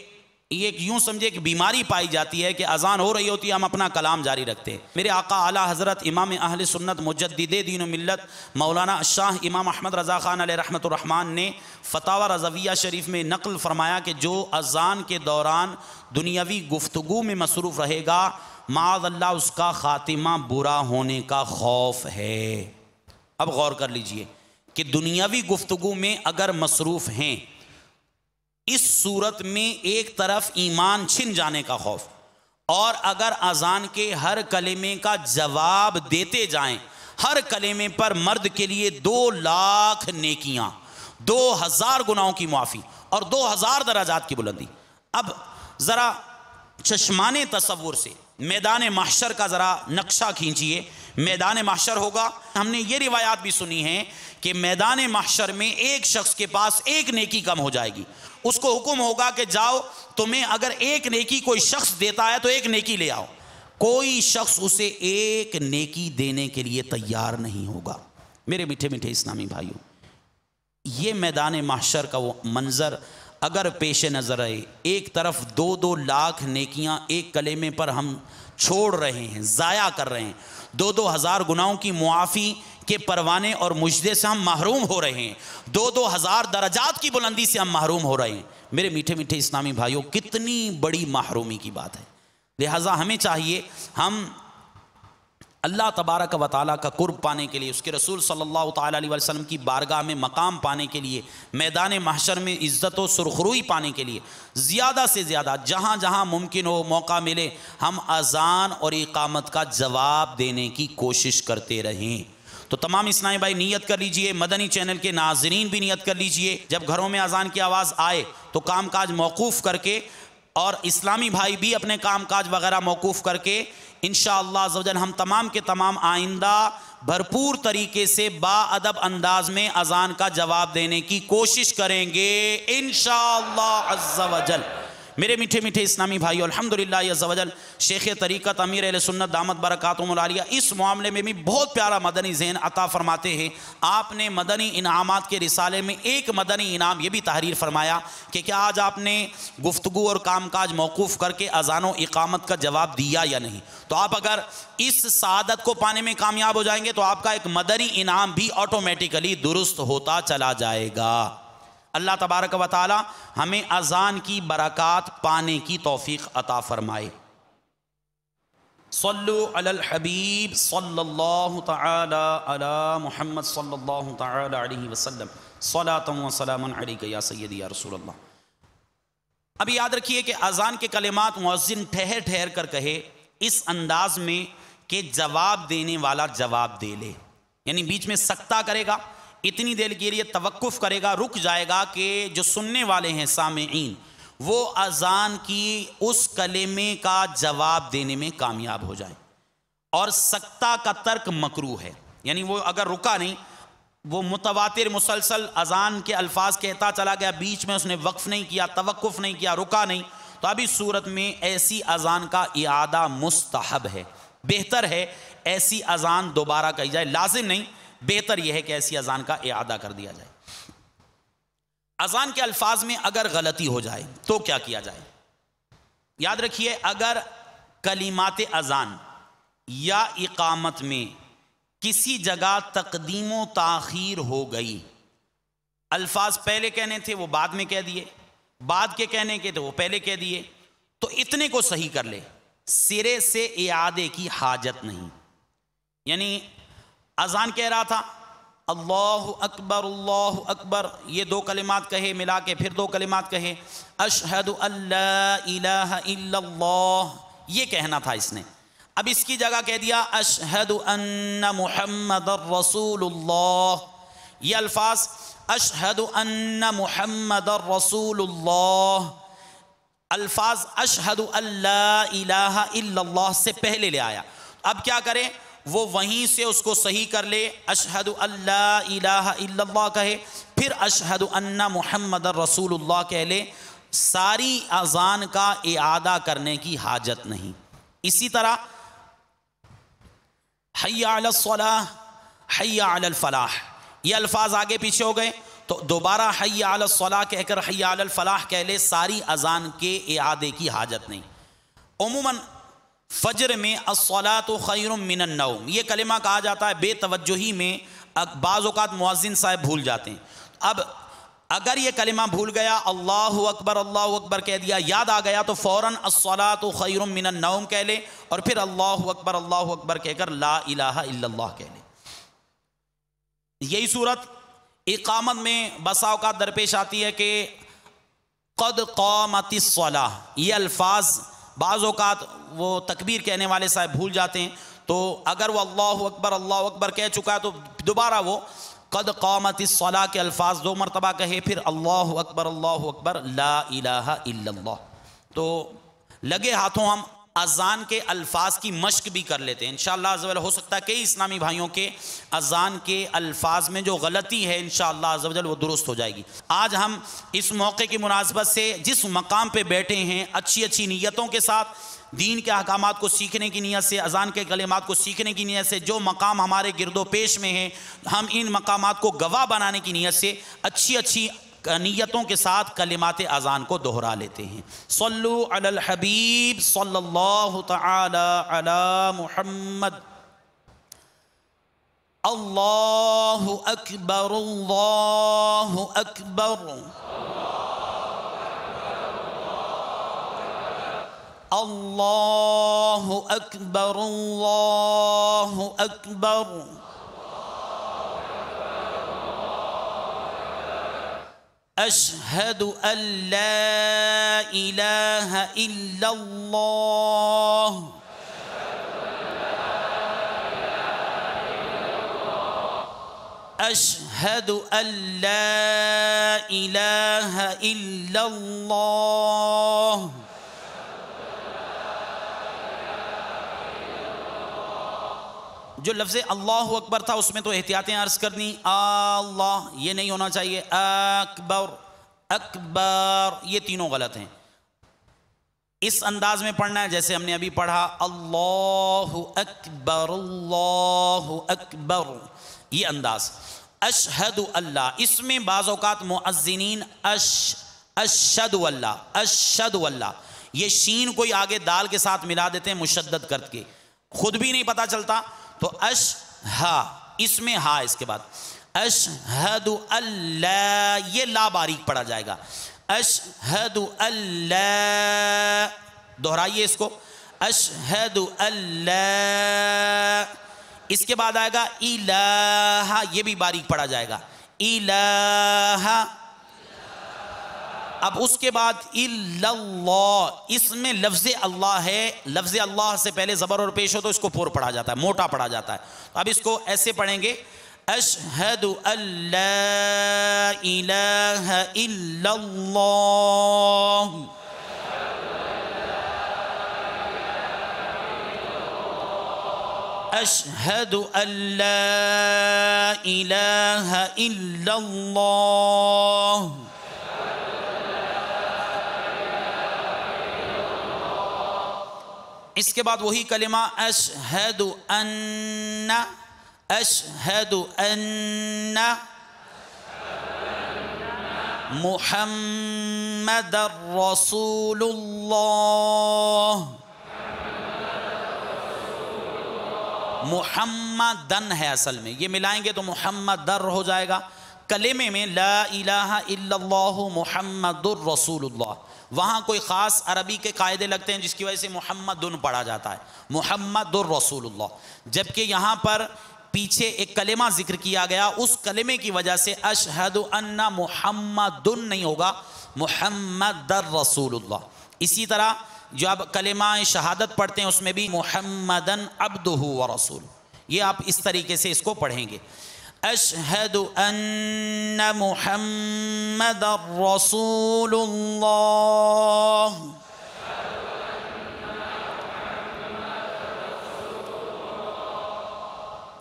یوں سمجھے کہ بیماری پائی جاتی ہے کہ اذان ہو رہی ہوتی ہے ہم اپنا کلام جاری رکھتے ہیں۔ میرے آقا اعلیٰ حضرت امام اہل سنت مجدد دین و ملت مولانا شاہ امام احمد رضا خان علیہ رحمۃ الرحمن نے فتاوی رضویہ شریف میں نقل فرمایا کہ جو اذان کے دوران دنیاوی گفتگو میں مصروف رہے گا معاذ اللہ اس کا خاتمہ برا ہونے کا خوف ہے۔ اب غور کر لیجئے کہ دنیاوی گفتگو میں اگر مصروف ہیں، اس صورت میں ایک طرف ایمان چھن جانے کا خوف، اور اگر اذان کے ہر کلمے کا جواب دیتے جائیں، ہر کلمے پر مرد کے لیے 2,00,000 نیکیاں، 2,000 گناہوں کی معافی اور 2,000 درجات کی بلندی۔ اب ذرا چشمان تصور سے میدان محشر کا ذرا نقشہ کھینچیے۔ میدان محشر ہوگا، ہم نے یہ روایات بھی سنی ہیں کہ میدان محشر میں ایک شخص کے پاس 1 نیکی کم ہو جائے گی، اس کو حکم ہوگا کہ جاؤ تمہیں اگر 1 نیکی کوئی شخص دیتا ہے تو 1 نیکی لے آؤ، کوئی شخص اسے 1 نیکی دینے کے لیے تیار نہیں ہوگا۔ میرے میٹھے میٹھے اسلامی بھائیوں، یہ میدان محشر کا وہ منظر اگر پیش نظر آئے، ایک طرف 2-2 لاکھ نیکیاں ایک کلمے پر ہم چھوڑ رہے ہیں، ضائع کر رہے ہیں، 2-2 ہزار گناہوں کی معافی کے پروانے اور مجدے سے ہم محروم ہو رہے ہیں، 2-2 ہزار درجات کی بلندی سے ہم محروم ہو رہے ہیں۔ میرے میٹھے میٹھے اسلامی بھائیوں، کتنی بڑی محرومی کی بات ہے۔ لہٰذا ہمیں چاہیے ہم اللہ تبارک و تعالیٰ کا قرب پانے کے لیے، اس کے رسول صلی اللہ تعالیٰ علیہ وسلم کی بارگاہ میں مقام پانے کے لیے، میدان محشر میں عزت و سرخروئی پانے کے لیے زیادہ سے زیادہ جہاں جہاں ممکن ہو، موقع ملے، ہم اذان اور اقامت کا جواب دینے کی کوشش کرتے رہیں۔ تو تمام اسلامی بھائی نیت کر لیجئے، مدنی چینل کے ناظرین بھی نیت کر لیجئے، جب گھروں میں اذان کی آواز آئے تو کام کاج موقوف کر کے، اور اسلامی بھائی بھی اپنے کام کاج وغیرہ موقوف کر کے انشاءاللہ عز و جل ہم تمام کے تمام آئندہ بھرپور طریقے سے با ادب انداز میں اذان کا جواب دینے کی کوشش کریں گے انشاءاللہ عز و جل۔ میرے میٹھے میٹھے اسلامی بھائیو، الحمدللہ عز و جل شیخ طریقت امیر اہل سنت دامت برکاتہم العالیہ اس معاملے میں بھی بہت پیارا مدنی ذہن عطا فرماتے ہیں۔ آپ نے مدنی انعامات کے رسالے میں ایک مدنی انعام یہ بھی تحریر فرمایا کہ کیا آج آپ نے گفتگو اور کام کاج موقوف کر کے اذان و اقامت کا جواب دیا یا نہیں؟ تو آپ اگر اس سعادت کو پانے میں کامیاب ہو جائیں گے تو آپ کا ایک مدنی انعام بھی آٹومیٹیکلی درست ہوتا چلا جائے گا۔ اللہ تبارک و تعالی ہمیں اذان کی برکات پانے کی توفیق عطا فرمائے۔ صلو علی الحبیب صلی اللہ تعالی علی محمد صلی اللہ تعالی علیہ وسلم، صلاۃ و سلام علیک یا سیدی یا رسول اللہ۔ اب یاد رکھیے کہ اذان کے کلمات مؤذن ٹھہر ٹھہر کر کہے اس انداز میں کہ جواب دینے والا جواب دے لے، یعنی بیچ میں سکتہ کرے گا، اتنی دیر کے لیے توقف کرے گا، رک جائے گا کہ جو سننے والے ہیں سامعین وہ اذان کی اس کلمے کا جواب دینے میں کامیاب ہو جائیں۔ اور سکتہ کا ترک مکروہ ہے، یعنی وہ اگر رکا نہیں، وہ متواتر مسلسل اذان کے الفاظ کہتا چلا گیا، بیچ میں اس نے وقف نہیں کیا، توقف نہیں کیا، رکا نہیں، تو اب اس صورت میں ایسی اذان کا اعادہ مستحب ہے، بہتر ہے ایسی اذان دوبارہ کہی جائے، لازم نہیں، بہتر یہ ہے کہ ایسی اذان کا اعادہ کر دیا جائے۔ اذان کے الفاظ میں اگر غلطی ہو جائے تو کیا کیا جائے؟ یاد رکھیے اگر کلمات اذان یا اقامت میں کسی جگہ تقدیم و تاخیر ہو گئی، الفاظ پہلے کہنے تھے وہ بعد میں کہہ دیے، بعد کے کہنے کے تھے وہ پہلے کہہ دیے، تو اتنے کو صحیح کر لے، سرے سے اعادے کی حاجت نہیں۔ یعنی اذان کہہ رہا تھا اللہ اکبر، یہ دو کلمات کہے، ملا کے پھر دو کلمات کہے، اشہد ان لا الہ الا اللہ، یہ کہنا تھا اس نے، اب اس کی جگہ کہہ دیا اشہد ان محمد رسول اللہ۔ یہ الفاظ اشہد ان محمد رسول اللہ، الفاظ اشہد ان لا الہ الا اللہ سے پہلے لے آیا، اب کیا کرے؟ وہ وہیں سے اس کو صحیح کر لے، اشہد ان لا الہ الا اللہ کہے، پھر اشہد ان محمد رسول اللہ کہہ لے، ساری اذان کا اعادہ کرنے کی حاجت نہیں۔ اسی طرح حی علی الصلاح، حی علی الفلاح، یہ الفاظ آگے پیچھے ہو گئے تو دوبارہ حی علی الصلاح کہہ کر حی علی الفلاح کہہ لے، ساری اذان کے اعادے کی حاجت نہیں۔ عموماً فجر میں الصلاۃ خیر من النوم یہ کلمہ کہا جاتا ہے، بے توجہی میں بعض اوقات مؤذن صاحب بھول جاتے ہیں، اب اگر یہ کلمہ بھول گیا، اللہ اکبر کہہ دیا، یاد آ گیا تو فوراً الصلاۃ خیر من النوم کہہ لے، اور پھر اللہ اکبر کہہ کر لا الہ الا اللہ کہہ لے۔ یہی صورت اقامت میں بسا اوقات درپیش آتی ہے کہ قد قامت الصلاۃ، یہ الفاظ بعض اوقات وہ تکبیر کہنے والے صاحب بھول جاتے ہیں، تو اگر وہ اللہ اکبر کہہ چکا ہے تو دوبارہ وہ قد قامت الصلاۃ کے الفاظ دو مرتبہ کہے، پھر اللہ اکبر لا الہ الا اللہ۔ تو لگے ہاتھوں ہم اذان کے الفاظ کی مشق بھی کر لیتے ہیں انشاءاللہ عز و جل۔ ہو سکتا ہے کئی اسلامی بھائیوں کے اذان کے الفاظ میں جو غلطی ہے انشاءاللہ عز و جل وہ درست ہو جائے گی۔ آج ہم اس موقع کی مناسبت سے جس مقام پہ بیٹھے ہیں، اچھی نیتوں کے ساتھ دین کے احکامات کو سیکھنے کی نیت سے، اذان کے کلمات کو سیکھنے کی نیت سے، جو مقام ہمارے گرد و پیش میں ہیں ہم ان مقامات کو گواہ بنانے کی نیت سے اچھی نیتوں کے ساتھ کلمات اذان کو دہرا لیتے ہیں۔ صلو علی الحبیب صلی اللہ تعالی علی محمد۔ اللہ اکبر اللہ اکبر اللہ اکبر اللہ اکبر۔ اشہد ان لا الہ الا اللہ اشہد ان لا الہ الا اللہ. جو لفظ اللہ اکبر تھا اس میں تو احتیاطیں عرض کرنی، اللہ یہ نہیں ہونا چاہیے، اکبر اکبر یہ تینوں غلط ہیں. اس انداز میں پڑھنا ہے جیسے ہم نے ابھی پڑھا اللہ اکبر یہ انداز. اشہد اللہ، اس میں بعض اوقات مؤذنین اشہد اللہ اشہد اللہ یہ شین کوئی آگے دال کے ساتھ ملا دیتے ہیں مشدد کر کے، خود بھی نہیں پتا چلتا. تو اس میں ہا اس کے بعد اشہد اللہ یہ لا باریک پڑھا جائے گا. اشہد اللہ دہرائیے اس کو، اشہد اللہ. اس کے بعد آئے گا الہ، یہ بھی باریک پڑھا جائے گا الہ. اب اس کے بعد الا اللہ، اس میں لفظ اللہ ہے، لفظ اللہ سے پہلے زبر اور پیش ہو تو اس کو پور پڑھا جاتا ہے، موٹا پڑھا جاتا ہے. اب اس کو ایسے پڑھیں گے اشہد ان لا الہ الا اللہ. اشہد ان لا الہ الا اللہ. اس کے بعد وہی کلمہ اشہد ان محمد رسول اللہ. محمدن ہے اصل میں، یہ ملائیں گے تو محمد در ہو جائے گا. کلمے میں لا الہ الا اللہ محمد الرسول اللہ، وہاں کوئی خاص عربی کے قاعدے لگتے ہیں جس کی وجہ سے محمدن پڑھا جاتا ہے، محمد الرسول اللہ. جبکہ یہاں پر پیچھے ایک کلمہ ذکر کیا گیا، اس کلمے کی وجہ سے اشہد ان محمدن نہیں ہوگا، محمد الرسول اللہ. اسی طرح جو آپ کلمہ شہادت پڑھتے ہیں اس میں بھی محمدن عبدہ ورسول، یہ آپ اس طریقے سے اس کو پڑھیں گے. اشہد ان محمد رسول اللہ.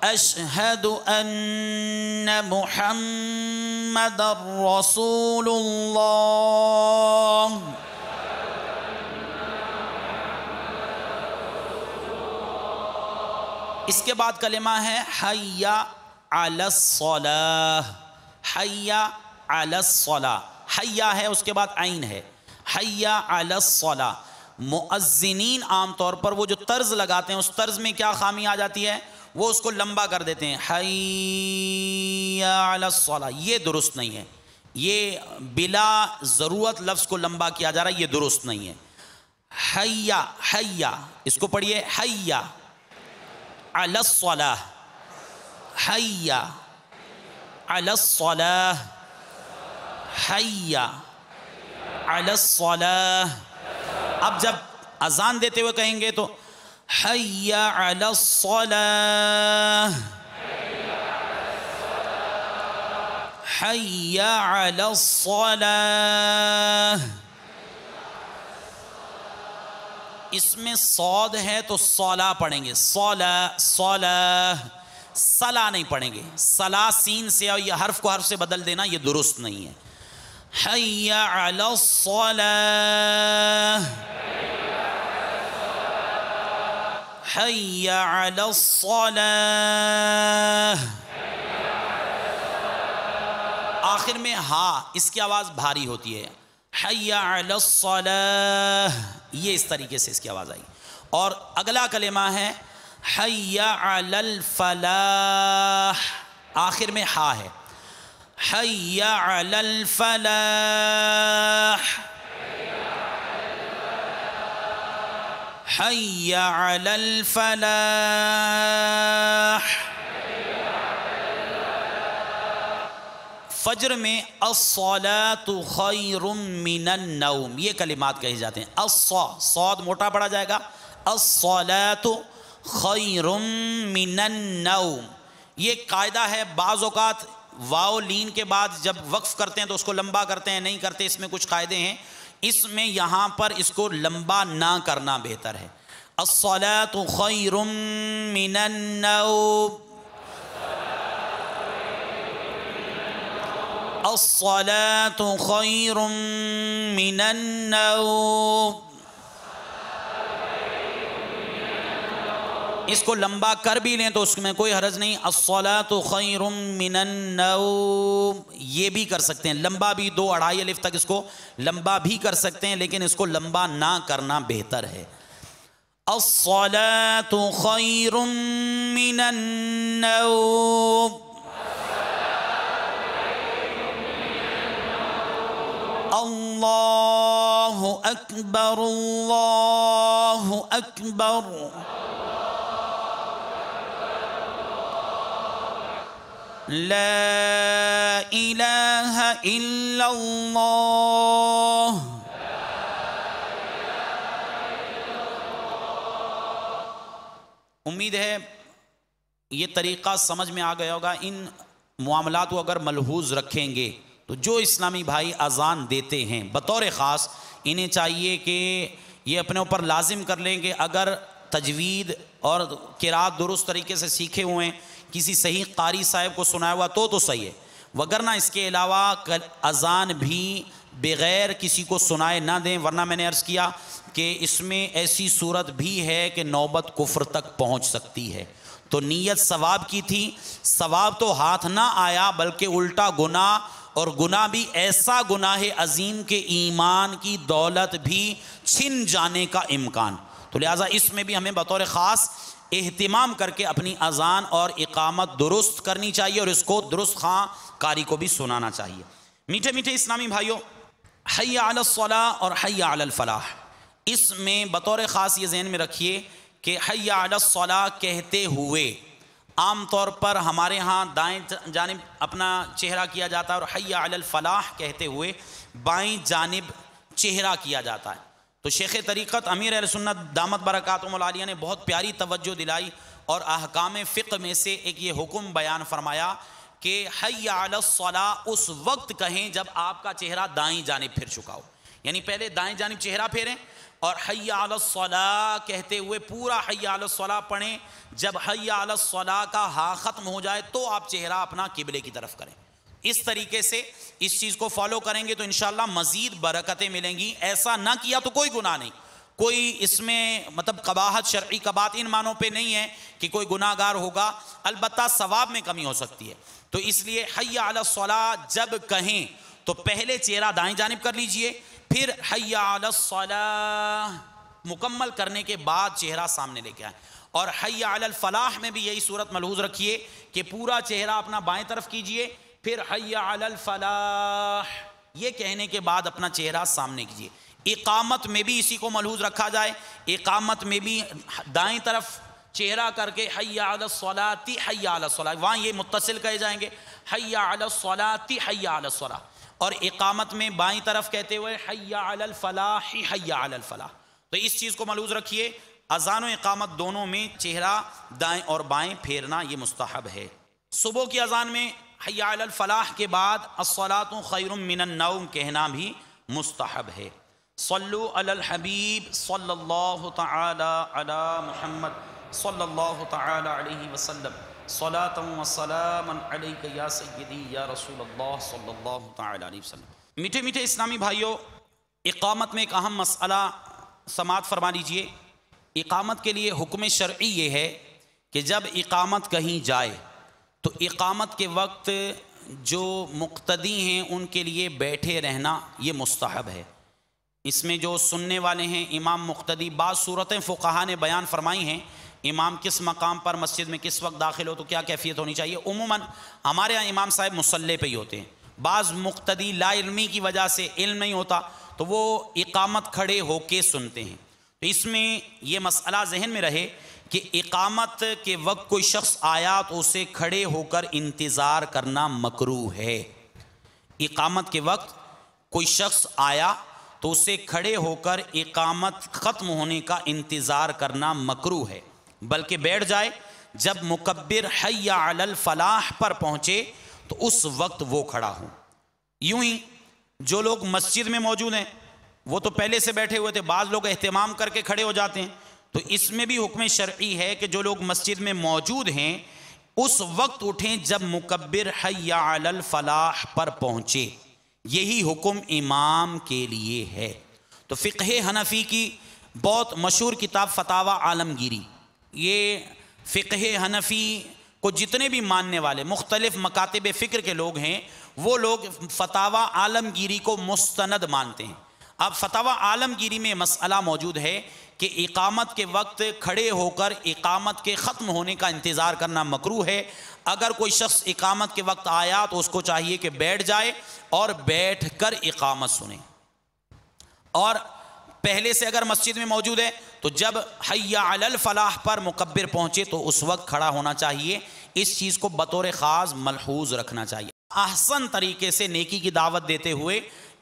اشہد ان محمد رسول اللہ. اس کے بعد کلمہ ہے حی علی الصلاۃ. حی علی الصلاۃ، حیا ہے اس کے بعد عین ہے، حی علی الصلاۃ. مؤذنین عام طور پر وہ جو طرز لگاتے ہیں اس طرز میں کیا خامی آ جاتی ہے، وہ اس کو لمبا کر دیتے ہیں، حی علی الصلاۃ. یہ درست نہیں ہے، یہ بلا ضرورت لفظ کو لمبا کیا جا رہا ہے، یہ درست نہیں ہے. حیا حیا اس کو پڑھیے حی علی الصلاۃ، حی علی الصلاۃ، حی علی الصلاۃ. اب جب اذان دیتے ہوئے کہیں گے تو حی علی الصلاۃ، حی علی الصلاۃ. اس میں صاد ہے تو صلا پڑھیں گے، صلا صلا. صلا نہیں پڑھیں گے، صلا سین سے اور یہ حرف کو حرف سے بدل دینا یہ درست نہیں ہے. حی علی الصلاۃ، حی علی الصلاۃ. آخر میں ہا، اس کی آواز بھاری ہوتی ہے، حی علی الصلاۃ، یہ اس طریقے سے اس کی آواز آئی. اور اگلا کلمہ ہے حی علی الفلاح، آخر میں ہا ہے، حی علی الفلاح، حی علی الفلاح. فجر میں الصلاۃ خیر من النوم، یہ کلمات کہے جاتے ہیں. صاد موٹا پڑھا جائے گا، الصلاۃ خیر من النوم. یہ ایک قاعدہ ہے، بعض اوقات واو لین کے بعد جب وقف کرتے ہیں تو اس کو لمبا کرتے ہیں، نہیں کرتے، اس میں کچھ قاعدے ہیں، اس میں یہاں پر اس کو لمبا نہ کرنا بہتر ہے۔ الصلاۃ خیر من النوم، الصلاۃ خیر من النوم، اس کو لمبا کر بھی لیں تو اس میں کوئی حرج نہیں۔ الصلاۃ خیر من النوم یہ بھی کر سکتے ہیں، لمبا بھی 2-2.5 الف تک اس کو لمبا بھی کر سکتے ہیں، لیکن اس کو لمبا نہ کرنا بہتر ہے۔ الصلاۃ خیر من النوم، اللہ اکبر اللہ اکبر، لا الہ الا اللہ۔ امید ہے یہ طریقہ سمجھ میں آ گیا ہوگا۔ ان معاملات کو اگر ملحوظ رکھیں گے تو جو اسلامی بھائی اذان دیتے ہیں بطور خاص، انہیں چاہیے کہ یہ اپنے اوپر لازم کر لیں کہ اگر تجوید اور قرات درست طریقے سے سیکھے ہوئے ہیں، کسی صحیح قاری صاحب کو سنایا ہوا تو صحیح ہے، وگرنہ اس کے علاوہ اذان بھی بغیر کسی کو سنائے نہ دیں، ورنہ میں نے عرض کیا کہ اس میں ایسی صورت بھی ہے کہ نوبت کفر تک پہنچ سکتی ہے۔ تو نیت ثواب کی تھی، ثواب تو ہاتھ نہ آیا بلکہ الٹا گناہ، اور گناہ بھی ایسا گناہ عظیم کہ ایمان کی دولت بھی چھن جانے کا امکان۔ تو لہٰذا اس میں بھی ہمیں بطور خاص اہتمام کر کے اپنی اذان اور اقامت درست کرنی چاہیے، اور اس کو درست خواں قاری کو بھی سنانا چاہیے۔ میٹھے میٹھے اسلامی بھائیوں، حی علی الصلاۃ اور حی علی الفلاح، اس میں بطور خاص یہ ذہن میں رکھیے کہ حی علی الصلاۃ کہتے ہوئے عام طور پر ہمارے ہاں دائیں جانب اپنا چہرہ کیا جاتا ہے، اور حی علی الفلاح کہتے ہوئے بائیں جانب چہرہ کیا جاتا ہے۔ تو شیخ طریقت امیر اہل سنت دامت برکاتہم العالیہ نے بہت پیاری توجہ دلائی، اور احکام فقہ میں سے ایک یہ حکم بیان فرمایا کہ حی علی الصلاۃ اس وقت کہیں جب آپ کا چہرہ دائیں جانب پھر چکا ہو، یعنی پہلے دائیں جانب چہرہ پھیریں اور حی علی الصلاۃ کہتے ہوئے پورا حی علی الصلاۃ پڑھیں۔ جب حی علی الصلاۃ کا ہا ختم ہو جائے تو آپ چہرہ اپنا قبلے کی طرف کریں۔ اس طریقے سے اس چیز کو فالو کریں گے تو انشاءاللہ مزید برکتیں ملیں گی۔ ایسا نہ کیا تو کوئی گناہ نہیں، کوئی اس میں مطلب قباحت شرعی قباحت ان معنوں پہ نہیں ہے کہ کوئی گناہ گار ہوگا، البتہ ثواب میں کمی ہو سکتی ہے۔ تو اس لیے حی علی الصلاۃ جب کہیں تو پہلے چہرہ دائیں جانب کر لیجئے، پھر حی علی الصلاۃ مکمل کرنے کے بعد چہرہ سامنے لے کے آئیں۔ اور حی علی الفلاح میں بھی یہی صورت ملحوظ رکھیے کہ پورا چہرہ اپنا بائیں طرف کیجئے، پھر حی علی الفلاح یہ کہنے کے بعد اپنا چہرہ سامنے کیجئے۔ اقامت میں بھی اسی کو ملحوظ رکھا جائے، اقامت میں بھی دائیں طرف چہرہ کر کے حی علی الصلاۃ حی علی الصلاۃ، وہاں یہ متصل کہے جائیں گے حی علی الصلاۃ حی علی الصلاۃ، اور اقامت میں بائیں طرف کہتے ہوئے حی علی الفلاح حی علی الفلاح۔ تو اس چیز کو ملحوظ رکھیے، اذان و اقامت دونوں میں چہرہ دائیں اور بائیں پھیرنا یہ مستحب ہے۔ صبح کی اذان میں حی علی الفلاح کے بعد الصلاۃ خیر من النوم کہنا بھی مستحب ہے۔ صلو علی الحبیب صلی اللہ تعالی علی محمد صلی اللہ تعالی علیہ وسلم، صلاۃ و سلام علیک یا سیدی یا رسول اللہ صلی اللہ تعالی علیہ وسلم۔ میٹھے میٹھے اسلامی بھائیوں، اقامت میں ایک اہم مسئلہ سماعت فرما لیجئے۔ اقامت کے لیے حکم شرعی یہ ہے کہ جب اقامت کہیں جائے تو اقامت کے وقت جو مقتدی ہیں ان کے لیے بیٹھے رہنا یہ مستحب ہے۔ اس میں جو سننے والے ہیں امام مقتدی، بعض صورتیں فقہا نے بیان فرمائی ہیں، امام کس مقام پر مسجد میں کس وقت داخل ہو تو کیا کیفیت ہونی چاہیے۔ عموماً ہمارے ہاں امام صاحب مصلی پہ ہی ہوتے ہیں، بعض مقتدی لا علمی کی وجہ سے علم نہیں ہوتا تو وہ اقامت کھڑے ہو کے سنتے ہیں۔ تو اس میں یہ مسئلہ ذہن میں رہے کہ اقامت کے وقت کوئی شخص آیا تو اسے کھڑے ہو کر انتظار کرنا مکروہ ہے۔ اقامت کے وقت کوئی شخص آیا تو اسے کھڑے ہو کر اقامت ختم ہونے کا انتظار کرنا مکروہ ہے، بلکہ بیٹھ جائے جب مکبر حی علی الفلاح پر پہنچے تو اس وقت وہ کھڑا ہوں۔ یوں ہی جو لوگ مسجد میں موجود ہیں وہ تو پہلے سے بیٹھے ہوئے تھے، بعض لوگ اہتمام کر کے کھڑے ہو جاتے ہیں، تو اس میں بھی حکم شرعی ہے کہ جو لوگ مسجد میں موجود ہیں اس وقت اٹھیں جب مکبر حی علی الفلاح پر پہنچے۔ یہی حکم امام کے لیے ہے۔ تو فقہ حنفی کی بہت مشہور کتاب فتاوی عالمگیری، یہ فقہ حنفی کو جتنے بھی ماننے والے مختلف مکاتب فکر کے لوگ ہیں وہ لوگ فتاوی عالمگیری کو مستند مانتے ہیں۔ اب فتاوی عالمگیری میں مسئلہ موجود ہے کہ اقامت کے وقت کھڑے ہو کر اقامت کے ختم ہونے کا انتظار کرنا مکروہ ہے۔ اگر کوئی شخص اقامت کے وقت آیا تو اس کو چاہیے کہ بیٹھ جائے اور بیٹھ کر اقامت سنیں، اور پہلے سے اگر مسجد میں موجود ہے تو جب حی علی الفلاح پر مکبر پہنچے تو اس وقت کھڑا ہونا چاہیے۔ اس چیز کو بطور خاص ملحوظ رکھنا چاہیے۔ احسن طریقے سے نیکی کی دعوت دیتے ہوئے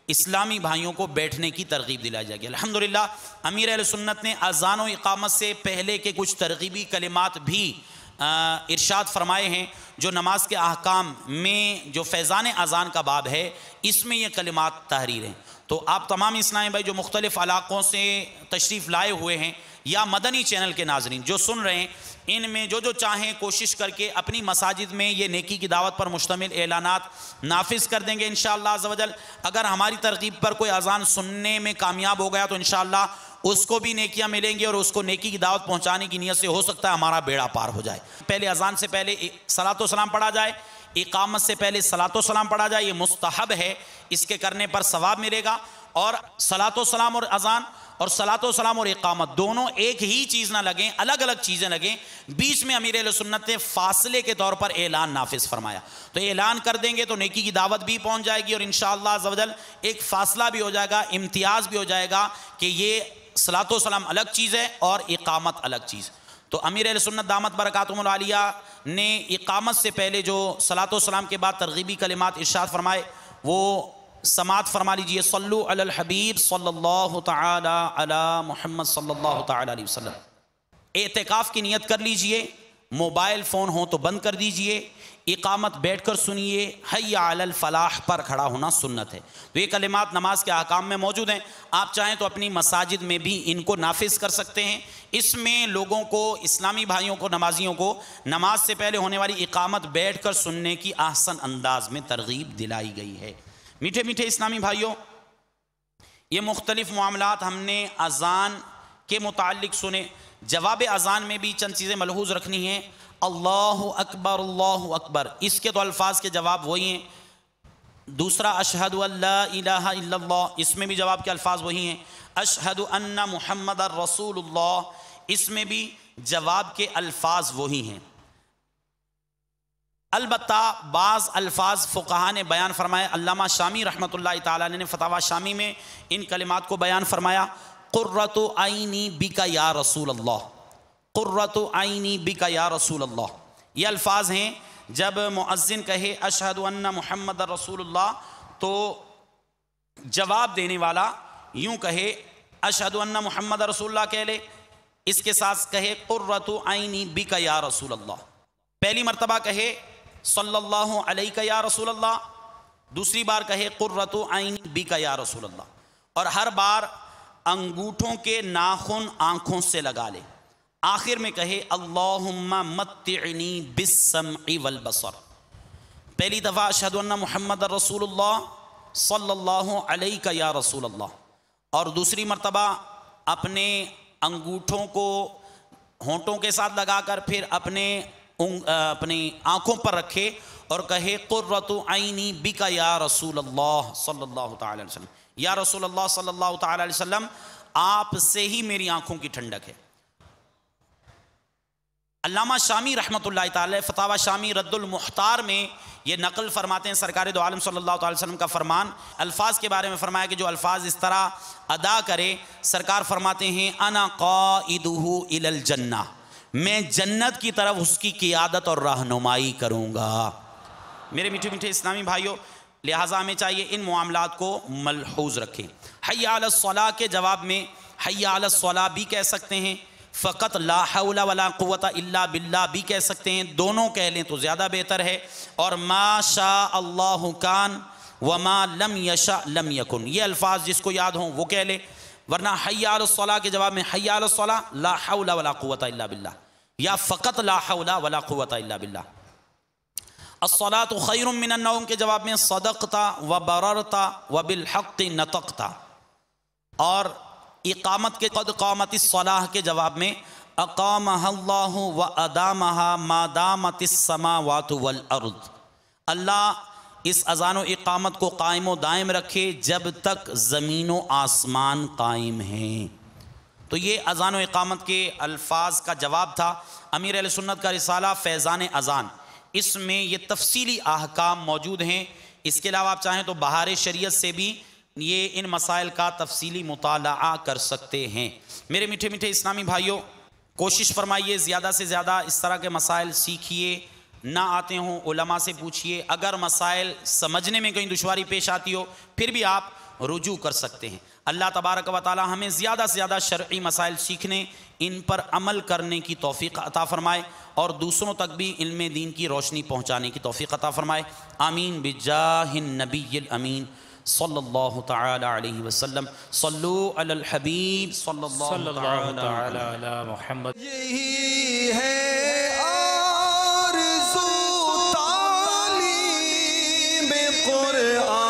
اسلامی بھائیوں کو بیٹھنے کی ترغیب دلائی جائے گی۔ الحمدللہ امیر اہل سنت نے اذان و اقامت سے پہلے کے کچھ ترغیبی کلمات بھی ارشاد فرمائے ہیں، جو نماز کے احکام میں جو فیضان اذان کا باب ہے اس میں یہ کلمات تحریر ہیں۔ تو آپ تمام اسلامی بھائی جو مختلف علاقوں سے تشریف لائے ہوئے ہیں یا مدنی چینل کے ناظرین جو سن رہے ہیں، ان میں جو چاہیں کوشش کر کے اپنی مساجد میں یہ نیکی کی دعوت پر مشتمل اعلانات نافذ کر دیں گے انشاءاللہ عز و جل۔ اگر ہماری ترغیب پر کوئی اذان سننے میں کامیاب ہو گیا تو انشاءاللہ اس کو بھی نیکیاں ملیں گی، اور اس کو نیکی کی دعوت پہنچانے کی نیت سے ہو سکتا ہے ہمارا بیڑا پار ہو جائے۔ پہلے اذان سے پہلے صلاۃ و سلام پڑھا جائے، اقامت سے پہلے صلاۃ و سلام پڑھا جائے، یہ مستحب ہے، اس کے کرنے پر ثواب ملے گا۔ اور صلاۃ و سلام اور اذان اور صلاۃ و سلام اور اقامت دونوں ایک ہی چیز نہ لگیں، الگ الگ چیزیں لگیں، بیچ میں امیر اہل سنت نے فاصلے کے طور پر اعلان نافذ فرمایا۔ تو اعلان کر دیں گے تو نیکی کی دعوت بھی پہنچ جائے گی، اور انشاءاللہ عز و جل ایک فاصلہ بھی ہو جائے گا، امتیاز بھی ہو جائے گا کہ یہ صلاۃ و سلام الگ چیز ہے اور اقامت الگ چیز۔ تو امیر اہل سنت دامت برکاتہم العالیہ نے اقامت سے پہلے جو صلاۃ و سلام کے بعد ترغیبی کلمات ارشاد فرمائے وہ سماعت فرما لیجئے۔ صلو علی الحبیب صلی اللہ تعالی علی محمد صلی اللہ تعالی علیہ وسلم۔ اعتکاف کی نیت کر لیجئے، موبائل فون ہو تو بند کر دیجئے، اقامت بیٹھ کر سنیے، حی علی الفلاح پر کھڑا ہونا سنت ہے۔ تو یہ کلمات نماز کے احکام میں موجود ہیں، آپ چاہیں تو اپنی مساجد میں بھی ان کو نافذ کر سکتے ہیں۔ اس میں لوگوں کو، اسلامی بھائیوں کو، نمازیوں کو نماز سے پہلے ہونے والی اقامت بیٹھ کر سننے کی احسن انداز میں ترغیب دلائی گئی ہے۔ میٹھے میٹھے اسلامی بھائیوں، یہ مختلف معاملات ہم نے اذان کے متعلق سنے۔ جواب اذان میں بھی چند چیزیں ملحوظ رکھنی ہیں۔ اللہ اکبر اللہ اکبر، اس کے تو الفاظ کے جواب وہی ہیں۔ دوسرا اشہد ان لا الہ الا اللہ، اس میں بھی جواب کے الفاظ وہی ہیں۔ اشہد ان محمد رسول اللہ، اس میں بھی جواب کے الفاظ وہی ہیں۔ البتہ بعض الفاظ فقہا نے بیان فرمائے، علامہ شامی رحمۃ اللہ تعالیٰ نے فتاوی شامی میں ان کلمات کو بیان فرمایا۔ قرۃ عینی بک یا رسول اللہ، قرۃ عینی بک یا رسول اللہ، یہ الفاظ ہیں جب مؤذن کہے اشہد ان محمد رسول اللہ تو جواب دینے والا یوں کہے اشہد ان محمد رسول اللہ کہہ لے، اس کے ساتھ کہے قرۃ عینی بک یا رسول اللہ۔ پہلی مرتبہ کہے صلی اللہ علیہ یا رسول اللہ، دوسری بار کہے قرۃ عینی بک یا رسول اللہ، اور ہر بار انگوٹھوں کے ناخن آنکھوں سے لگا لے۔ آخر میں کہے اللہم متعنی بالسمع والبصر۔ پہلی دفعہ اشہد ان محمد رسول اللہ صلی اللہ علیہ یا رسول اللہ، اور دوسری مرتبہ اپنے انگوٹھوں کو ہونٹوں کے ساتھ لگا کر پھر اپنی آنکھوں پر رکھے اور کہے قرۃ عینی بک یا رسول اللہ صلی اللہ تعالی علیہ وسلم، یا رسول اللہ صلی اللہ تعالی علیہ وسلم آپ سے ہی میری آنکھوں کی ٹھنڈک ہے۔ علامہ شامی رحمۃ اللہ تعالی فتاوی شامی رد المختار میں یہ نقل فرماتے ہیں سرکار دو عالم صلی اللہ تعالی وسلم کا فرمان، الفاظ کے بارے میں فرمایا کہ جو الفاظ اس طرح ادا کرے، سرکار فرماتے ہیں انا قائدہ الی الجنہ، میں جنت کی طرف اس کی قیادت اور رہنمائی کروں گا۔ میرے میٹھے میٹھے اسلامی بھائیوں، لہٰذا ہمیں چاہیے ان معاملات کو ملحوظ رکھیں۔ حی علی الصلاۃ کے جواب میں حی علی الصلاۃ بھی کہہ سکتے ہیں، فقط لا حول ولا قوت الا باللہ بھی کہہ سکتے ہیں، دونوں کہہ لیں تو زیادہ بہتر ہے، اور ما شاء اللہ کان وما لم یشاء لم یکن، یہ الفاظ جس کو یاد ہوں وہ کہہ لے، ورنہ حی علی الصلاۃ کے جواب میں حی علی الصلاۃ لا حول ولا قوت الا باللہ، یا فقط لا حول ولا قوت الا باللہ۔ الصلاۃ خیر من النوم کے جواب میں صدقت وبررت وبالحق نطقت، اور اقامت کے قد قامت الصلاۃ کے جواب میں اقامها اللہ وادامها ما دامت السماوات والارض، اللہ اس اذان و اقامت کو قائم و دائم رکھے جب تک زمین و آسمان قائم ہیں۔ تو یہ اذان و اقامت کے الفاظ کا جواب تھا۔ امیر اہل سنت کا رسالہ فیضان اذان، اس میں یہ تفصیلی احکام موجود ہیں، اس کے علاوہ آپ چاہیں تو بہار شریعت سے بھی یہ ان مسائل کا تفصیلی مطالعہ کر سکتے ہیں۔ میرے میٹھے میٹھے اسلامی بھائیوں، کوشش فرمائیے زیادہ سے زیادہ اس طرح کے مسائل سیکھیے، نہ آتے ہوں علماء سے پوچھیے، اگر مسائل سمجھنے میں کہیں دشواری پیش آتی ہو پھر بھی آپ رجوع کر سکتے ہیں۔ اللہ تبارک و تعالی ہمیں زیادہ سے زیادہ شرعی مسائل سیکھنے، ان پر عمل کرنے کی توفیق عطا فرمائے، اور دوسروں تک بھی علم دین کی روشنی پہنچانے کی توفیق عطا فرمائے، آمین بجاہ النبی الامین صلی اللہ تعالی علیہ وسلم۔ صلو علی الحبیب صلی اللہ تعالی علی محمد۔ یہی ہے آرزو تعلیم قرآن